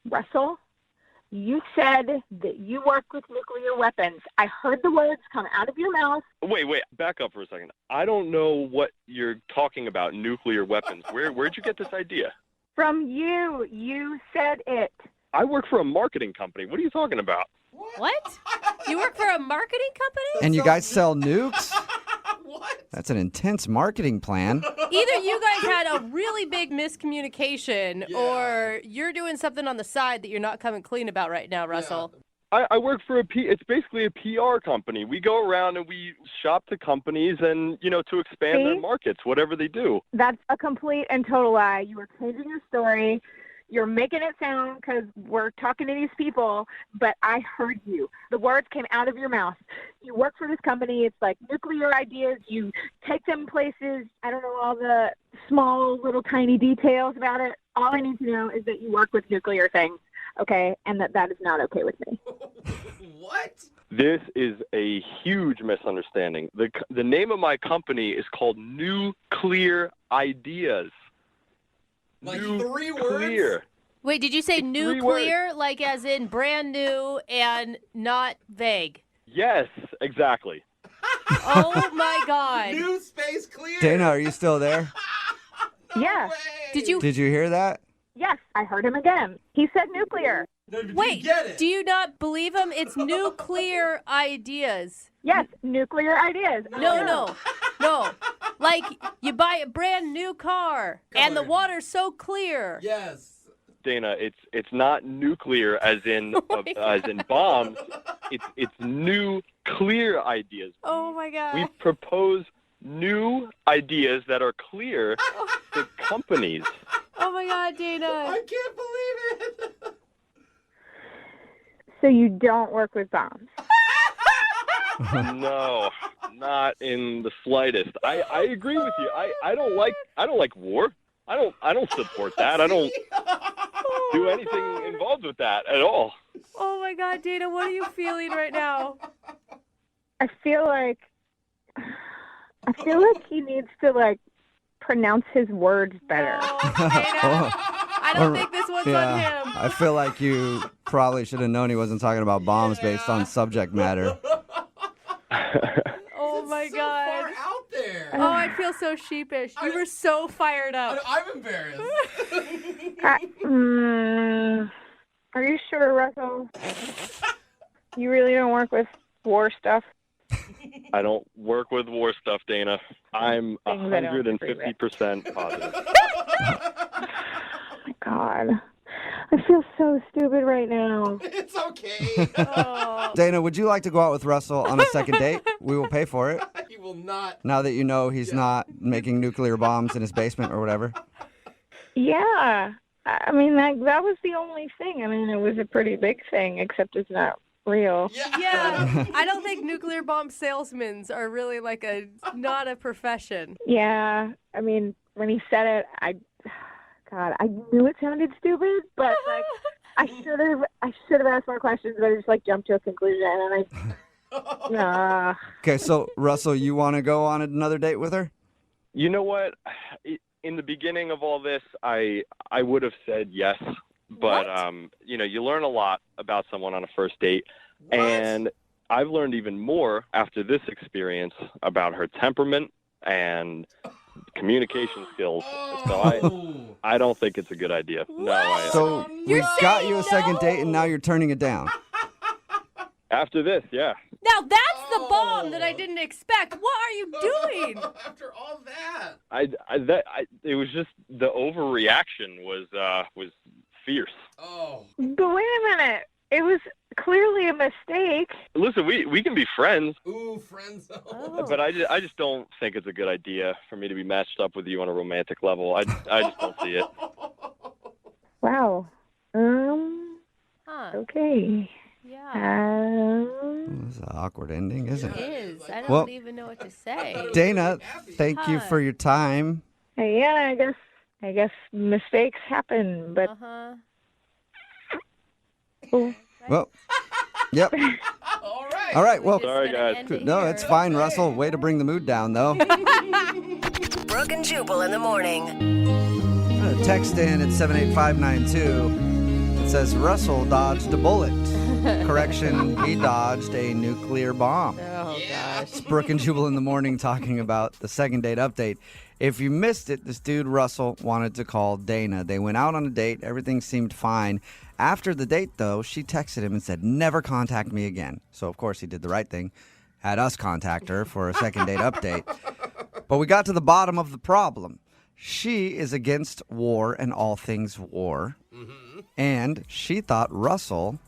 Russell, you said that you work with nuclear weapons. I heard the words come out of your mouth. Wait, back up for a second. I don't know what you're talking about. Nuclear weapons. Where'd you get this idea? From you. You said it. I work for a marketing company. What are you talking about? What? You work for a marketing company? And you guys sell nukes? What? That's an intense marketing plan. Either you guys had a really big miscommunication or you're doing something on the side that you're not coming clean about right now, Russell. I work for it's basically a PR company. We go around and we shop to companies and, to expand their See? markets, whatever they do. That's a complete and total lie. You were changing your story. You're making it sound because we're talking to these people, but I heard you. The words came out of your mouth. You work for this company. It's like nuclear ideas. You take them places. I don't know all the small, little, tiny details about it. All I need to know is that you work with nuclear things, okay, and that is not okay with me. What? This is a huge misunderstanding. The name of my company is called Nuclear Ideas. Like 3 words? Clear. Wait, did you say It's 3 nuclear, like as in brand new and not vague? Yes, exactly. Oh, my God. New space clear. Dana, are you still there? Yeah. Did you? Did you hear that? Yes, I heard him again. He said nuclear. Wait, do you not believe him? It's nuclear ideas. Yes, nuclear ideas. No. Like you buy a brand new car and the water's so clear. Yes. Dana, it's not nuclear as in bombs. It's new clear ideas. Oh my God. We propose new ideas that are clear to companies. Oh my God, Dana. I can't believe it. So you don't work with bombs? No, not in the slightest. I agree with you. I don't like war. I don't support that. I don't. do anything involved with that at all. Oh my God, Dana, what are you feeling right now? I feel like he needs to like pronounce his words better. I don't think this one's on him. I feel like you probably should have known he wasn't talking about bombs based on subject matter. Oh my God. Far out there. Oh, I feel so sheepish. You were so fired up. I'm embarrassed. Are you sure, Russell? You really don't work with war stuff? I don't work with war stuff, Dana. I'm Things I don't 150% positive. Oh my God. I feel so stupid right now. It's okay. Dana, would you like to go out with Russell on a second date? We will pay for it. He will not. Now that you know he's not making nuclear bombs in his basement or whatever. Yeah. I mean, that was the only thing. I mean, it was a pretty big thing, except it's not real. Yeah. I don't think nuclear bomb salesmen are really like not a profession. Yeah. I mean, when he said it, I knew it sounded stupid, but like I should have asked more questions, but I just like jumped to a conclusion and I Okay, so Russell, you want to go on another date with her? You know what? In the beginning of all this, I would have said yes, but you learn a lot about someone on a first date, and I've learned even more after this experience about her temperament and communication skills. So I don't think it's a good idea. So we got you a second date, and now you're turning it down. After this, yeah. Now that's the bomb that I didn't expect. What are you doing? After all that. It was just the overreaction was fierce. Oh. But wait a minute. It was clearly a mistake. Listen, we can be friends. Ooh, friends. But I just don't think it's a good idea for me to be matched up with you on a romantic level. I just don't see it. Wow. Okay. Yeah. It's an awkward ending, isn't It it? is. I don't Well, even know what to say. Dana, thank you for your time. Yeah, I guess mistakes happen, but Well, yep. All right. Well, sorry, guys. No, it's fine, Russell. Way to bring the mood down, though. Brooke and Jubal in the morning. Text in at 78592. It says Russell dodged a bullet. Correction, he dodged a nuclear bomb. Oh, gosh. It's Brooke and Jubal in the morning talking about the second date update. If you missed it, this dude, Russell, wanted to call Dana. They went out on a date. Everything seemed fine. After the date, though, she texted him and said, never contact me again. So, of course, he did the right thing. Had us contact her for a second date update. But we got to the bottom of the problem. She is against war and all things war. Mm-hmm. And she thought Russell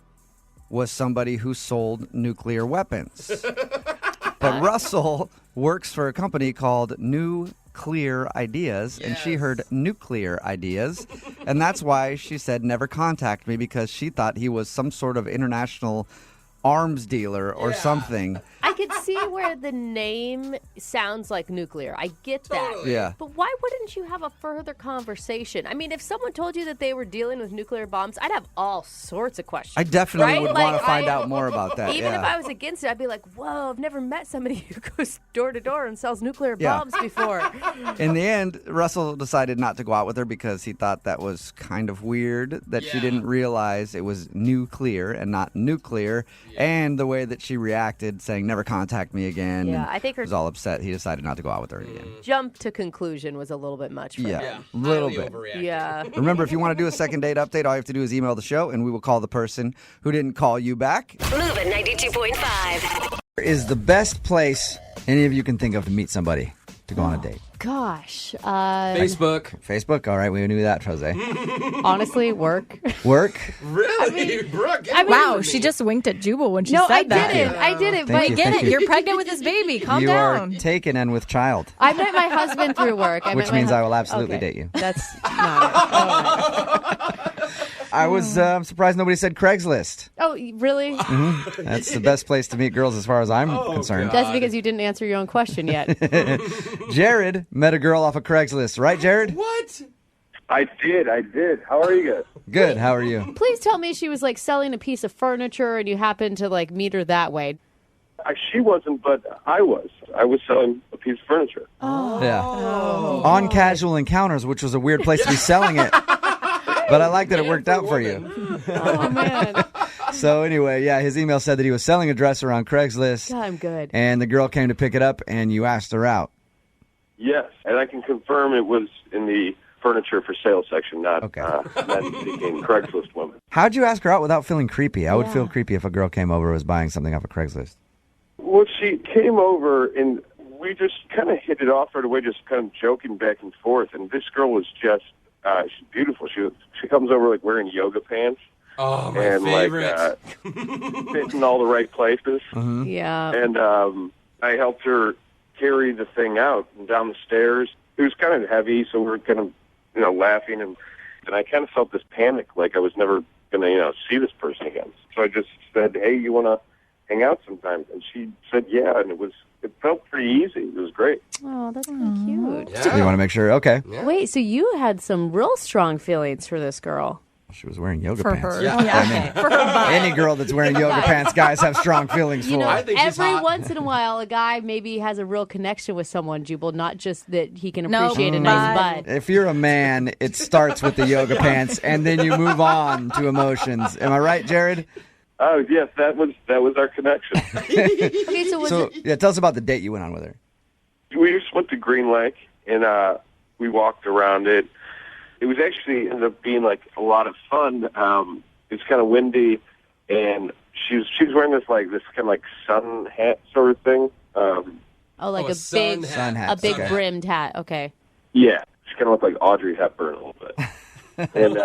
was somebody who sold nuclear weapons. But Russell works for a company called Clear Ideas, and she heard nuclear ideas, and that's why she said never contact me, because she thought he was some sort of international arms dealer or something. I could see where the name sounds like nuclear. I get that. Yeah. But why wouldn't you have a further conversation? I mean, if someone told you that they were dealing with nuclear bombs, I'd have all sorts of questions. I definitely right? would Like, want to find out more about that. Even if I was against it, I'd be like, whoa, I've never met somebody who goes door to door and sells nuclear bombs before. In the end, Russell decided not to go out with her because he thought that was kind of weird, that she didn't realize it was nuclear and not nuclear, and the way that she reacted, saying never contact me again. Yeah, and I think her was all upset. He decided not to go out with her again. jump to conclusion was a little bit much for him. A little bit. Yeah. Remember, if you want to do a second date update, all you have to do is email the show, and we will call the person who didn't call you back. Move at 92.5. Is the best place any of you can think of to meet somebody to go on a date? Gosh. Facebook. All right, we knew that, Jose. Honestly, work. Work? Really? Brooke, get wow, she just winked at Jubal when she No, said I that. didn't. I didn't. Thank But you, Get thank it? you. You're pregnant with this baby. Calm You down. are taken and with child. I met my husband through work. Which means I will absolutely date you. That's not it. I was surprised nobody said Craigslist. Oh, really? Mm-hmm. That's the best place to meet girls as far as I'm concerned. That's because you didn't answer your own question yet. Jared met a girl off of Craigslist. Right, Jared? What? I did. How are you guys? Good. How are you? Please tell me she was like selling a piece of furniture and you happened to like meet her that way. She wasn't, but I was. I was selling a piece of furniture. Yeah. On Casual Encounters, which was a weird place to be selling it. But I like that it worked out for you. Oh, man. So anyway, yeah, his email said that he was selling a dresser on Craigslist. God, I'm good. And the girl came to pick it up, and you asked her out. Yes, and I can confirm it was in the furniture for sale section, not seeking Craigslist woman. How'd you ask her out without feeling creepy? I would feel creepy if a girl came over and was buying something off of Craigslist. Well, she came over, and we just kind of hit it off right away, just kind of joking back and forth. And this girl was just, she's beautiful. She comes over, like, wearing yoga pants. Oh, my and favorite. fit in all the right places. Mm-hmm. Yeah. And I helped her carry the thing out and down the stairs. It was kind of heavy, so we were kind of, laughing. And I kind of felt this panic, like I was never going to, see this person again. So I just said, hey, you want to hang out sometime? And she said, yeah. And it felt pretty easy. It was great. Oh, that's really cute. Yeah. You want to make sure? Okay. Yeah. Wait, so you had some real strong feelings for this girl? She was wearing yoga For pants. her. Yeah. I mean, For her butt. any girl that's wearing yoga pants, guys have strong feelings for. I think she's Every hot. once in a while, a guy maybe has a real connection with someone, Jubal, not just that he can No, appreciate a nice butt. If you're a man, it starts with the yoga pants, and then you move on to emotions. Am I right, Jared? Oh, yes, that was our connection. Okay, so Yeah, tell us about the date you went on with her. We just went to Green Lake, and we walked around it. It was actually ended up being like a lot of fun. It's kind of windy, and she was wearing this kind of like sun hat sort of thing. like a big sun hat. a big Okay. brimmed hat. Okay. Yeah, she kind of looked like Audrey Hepburn a little bit. And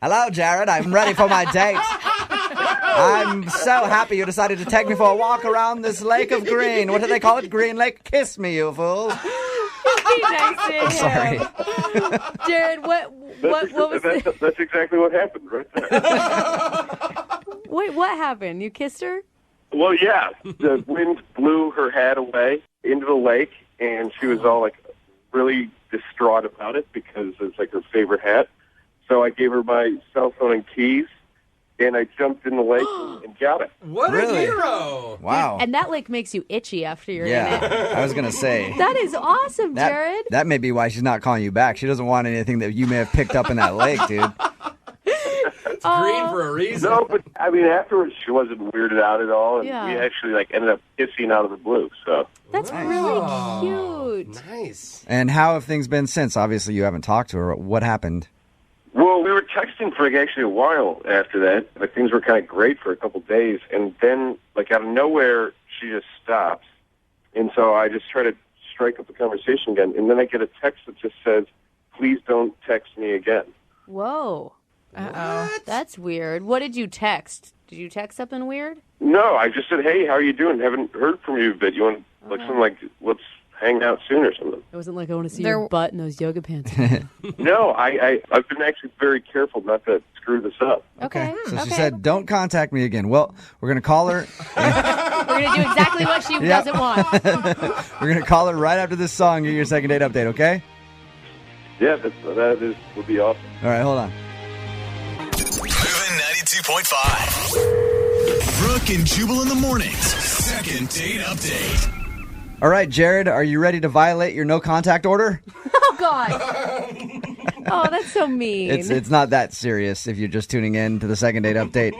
hello, Jared. I'm ready for my date. I'm so happy you decided to take me for a walk around this lake of green. What do they call it? Green Lake? Kiss me, you fool. Be nice to him. Sorry. Jared, what was that's exactly what happened right there. Wait, what happened? You kissed her? Well, yeah, the wind blew her hat away into the lake, and she was all like really distraught about it because it's like her favorite hat. So I gave her my cell phone and keys, and I jumped in the lake and got it. What a hero! Wow. And that lake makes you itchy after you're in it. Yeah, I was going to say. That is awesome, Jared. That may be why she's not calling you back. She doesn't want anything that you may have picked up in that lake, dude. It's green for a reason. No, but I mean, afterwards she wasn't weirded out at all, and Yeah. we actually ended up kissing out of the blue. So That's really cute. Nice. And how have things been since? Obviously, you haven't talked to her. What happened? Well, we were texting for actually a while after that. Like, things were kind of great for a couple of days, and then, out of nowhere, she just stops. And so I just try to strike up the conversation again, and then I get a text that just says, "Please don't text me again." Whoa. Uh-oh. That's weird. What did you text? Did you text something weird? No, I just said, "Hey, how are you doing? Haven't heard from you, but you want something let's hang out soon or something." It wasn't like I want to see your butt in those yoga pants. No, I've been actually very careful not to screw this up. Okay. So she said, "Don't contact me again." Well, we're going to call her. We're going to do exactly what she Yep. doesn't want. We're going to call her right after this song. Get your second date update, okay? Yeah, would be awesome. All right, hold on. Moving 92.5. Brooke and Jubal in the mornings. Second date update. All right, Jared, are you ready to violate your no contact order? Oh, God. Oh, that's so mean. It's not that serious if you're just tuning in to the second date update.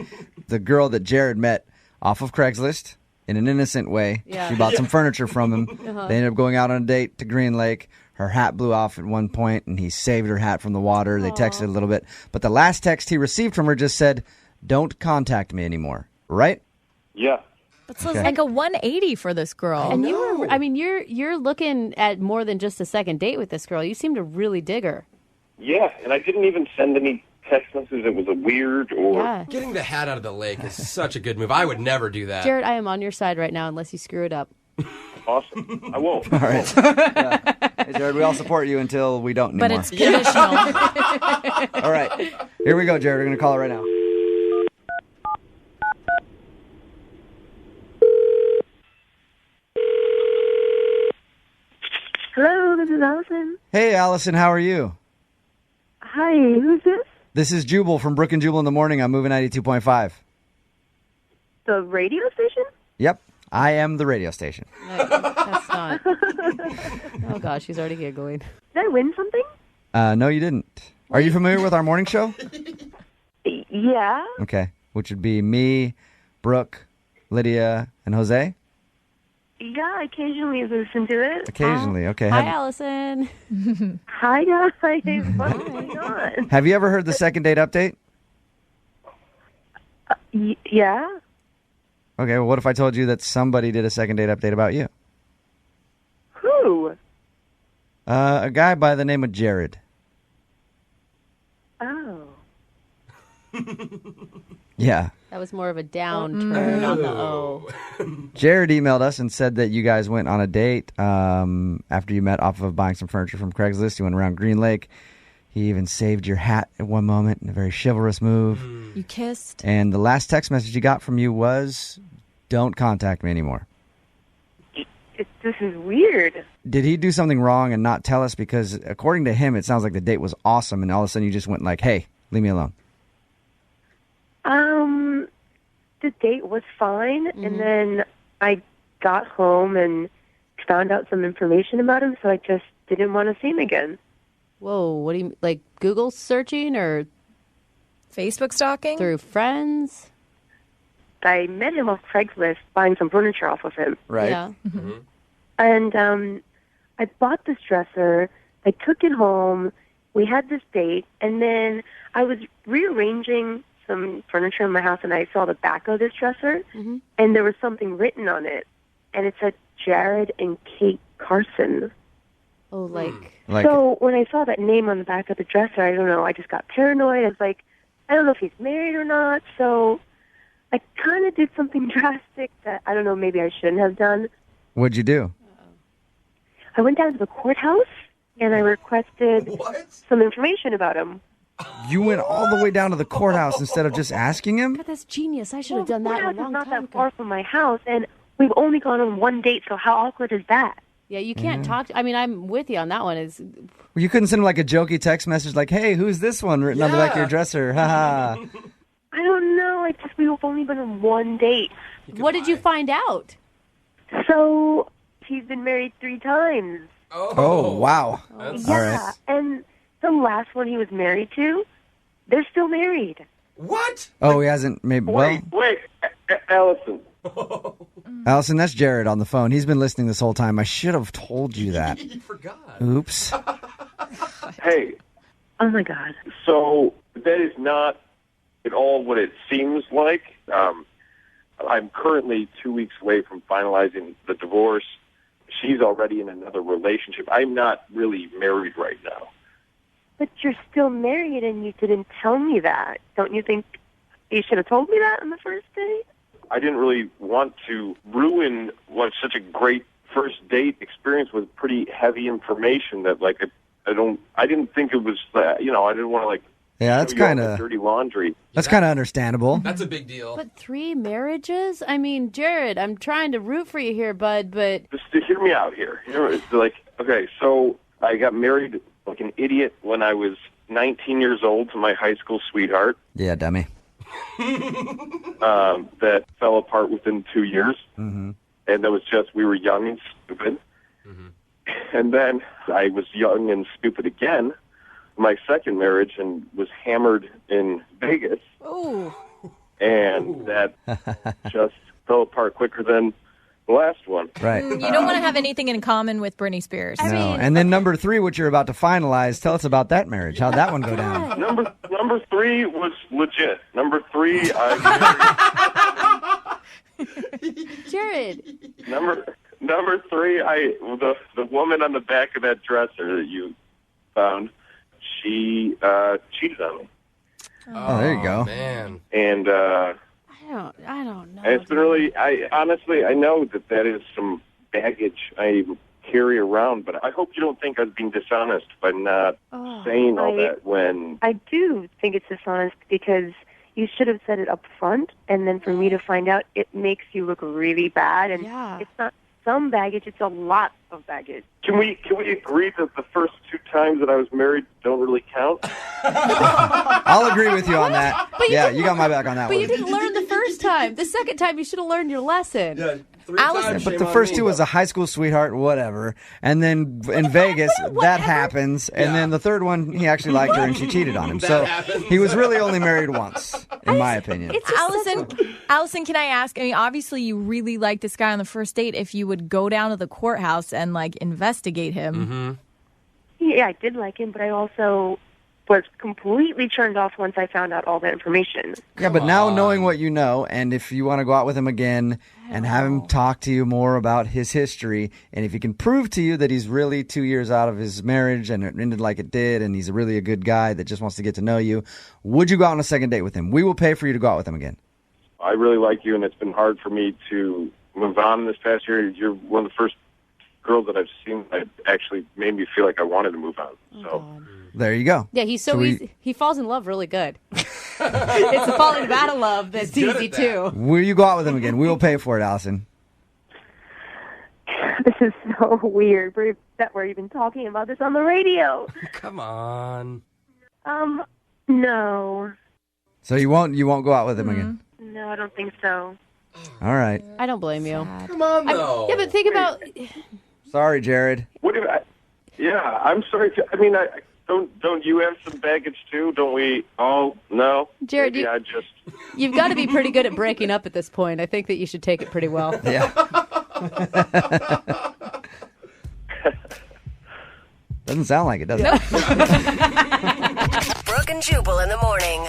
The girl that Jared met off of Craigslist in an innocent way. Yeah. She bought some furniture from him. Uh-huh. They ended up going out on a date to Green Lake. Her hat blew off at one point, and he saved her hat from the water. They texted a little bit. But the last text he received from her just said, "Don't contact me anymore." Right? Yeah. It's like a 180 for this girl. And you're looking at more than just a second date with this girl. You seem to really dig her. Yeah, and I didn't even send any text messages that was a weird or... Yeah. Getting the hat out of the lake is such a good move. I would never do that. Jared, I am on your side right now unless you screw it up. Awesome. I won't. All right. Yeah. Hey, Jared, we all support you until we don't anymore. But it's conditional. All right. Here we go, Jared. We're going to call her right now. Hello, this is Allison. Hey, Allison, how are you? Hi, who's this? This is Jubal from Brooke and Jubal in the morning. I'm moving 92.5. The radio station? Yep, I am the radio station. No, that's not. Oh, gosh, she's already giggling. Did I win something? No, you didn't. Are you familiar with our morning show? Yeah. Okay, which would be me, Brooke, Lydia, and Jose? Yeah, occasionally I listen to it. Occasionally, okay. Hi, Allison. Hi, guys. What's going on? Have you ever heard the second date update? Yeah. Okay, well, what if I told you that somebody did a second date update about you? Who? A guy by the name of Jared. Oh. Yeah. That was more of a downturn on the O. Jared emailed us and said that you guys went on a date after you met off of buying some furniture from Craigslist. You went around Green Lake. He even saved your hat at one moment in a very chivalrous move. You kissed. And the last text message he got from you was, "Don't contact me anymore." This is weird. Did he do something wrong and not tell us? Because according to him, it sounds like the date was awesome, and all of a sudden you just went like, "Hey, leave me alone." The date was fine, and then I got home and found out some information about him, so I just didn't want to see him again. Whoa, what do you, like Google searching or Facebook stalking? Through friends? I met him off Craigslist buying some furniture off of him. Right. Yeah. And I bought this dresser. I took it home. We had this date, and then I was rearranging some furniture in my house, and I saw the back of this dresser, and there was something written on it, and it said Jared and Kate Carson. Oh, like... So when I saw that name on the back of the dresser, I don't know, I just got paranoid. I was like, I don't know if he's married or not, so I kind of did something drastic that, I don't know, maybe I shouldn't have done. What'd you do? I went down to the courthouse, and I requested some information about him. You went all the way down to the courthouse instead of just asking him? God, that's genius. I should have done that a long It's not time that far from my house, and we've only gone on one date, so how awkward is that? Yeah, you can't talk. I mean, I'm with you on that one. Is You couldn't send him like a jokey text message like, "Hey, who's this one?" written on the back of your dresser. Ha ha. I don't know. We've only been on one date. What did you find out? So he's been married 3 times. Oh, wow. Yeah, All right. and the last one he was married to, they're still married. What? Oh, he hasn't maybe. Well, Wait, Allison. Allison, that's Jared on the phone. He's been listening this whole time. I should have told you that. You forgot. Oops. Hey, Oh, my God. so that is not at all what it seems like. I'm currently 2 weeks away from finalizing the divorce. She's already in another relationship. I'm not really married right now. But you're still married, and you didn't tell me that. Don't you think you should have told me that on the first date? I didn't really want to ruin what's such a great first date experience with pretty heavy information that, like, I didn't think it was, I didn't want to, like, Yeah, that's show you all kind the of dirty laundry. that's kind of understandable. That's a big deal. But 3 marriages? I mean, Jared, I'm trying to root for you here, bud, but Just to hear me out here. Okay, so I got married like an idiot when I was 19 years old to my high school sweetheart. Yeah, dummy. That fell apart within 2 years. Mm-hmm. And that was just, we were young and stupid. And then I was young and stupid again, my second marriage, and was hammered in Vegas. oh, And that just fell apart quicker than the last one. Right. You don't want to have anything in common with Britney Spears. No. And then number 3, which you're about to finalize, tell us about that marriage. How'd that one go down? Number 3 was legit. Number 3, Jared. Number 3, the woman on the back of that dresser that you found, she cheated on me. Oh, there you go. Man. And I don't know. and it's been really, I know that is some baggage I carry around, but I hope you don't think I was being dishonest by not saying all that when... I do think it's dishonest because you should have said it up front, and then for me to find out, it makes you look really bad, and it's not some baggage, it's a lot of baggage. Can we agree that the first 2 times that I was married don't really count? I'll agree with you on that. But Yeah, you got my back on that But one. you didn't learn the first time. The second time, you should have learned your lesson. Yeah, 3 Allison, times, but shame the on first me. 2 was a high school sweetheart, whatever. And then in Vegas, that happens. And then the third one, he actually liked her and she cheated on him. That So happens. he was really only married once, in my opinion. Allison, can I ask? I mean, obviously, you really like this guy on the first date. If you would go down to the courthouse and like investigate him, Mm-hmm. Yeah, I did like him, but I also was completely turned off once I found out all that information. Yeah, but now knowing what you know, and if you want to go out with him again and have him talk to you more about his history, and if he can prove to you that he's really 2 years out of his marriage and it ended like it did, and he's really a good guy that just wants to get to know you, would you go out on a second date with him? We will pay for you to go out with him again. I really like you, and it's been hard for me to move on this past year. You're one of the first girls that I've seen that actually made me feel like I wanted to move on. So there you go. Yeah, he's so So we- easy. He falls in love really good. It's the falling out of love that's easy too. Will you go out with him again? We will pay for it, Allison. This is so weird that we're even talking about this on the radio. Come on. No. So you won't go out with him again? No, I don't think so. All right. I don't blame you. Come on, though. Yeah, but think about. Sorry, Jared. What if yeah, I'm sorry. I mean, don't you have some baggage too? Don't we all? No, Jared, maybe I just. You've got to be pretty good at breaking up at this point. I think that you should take it pretty well. Yeah. Doesn't sound like it, does it? Brooke and Jubal in the morning.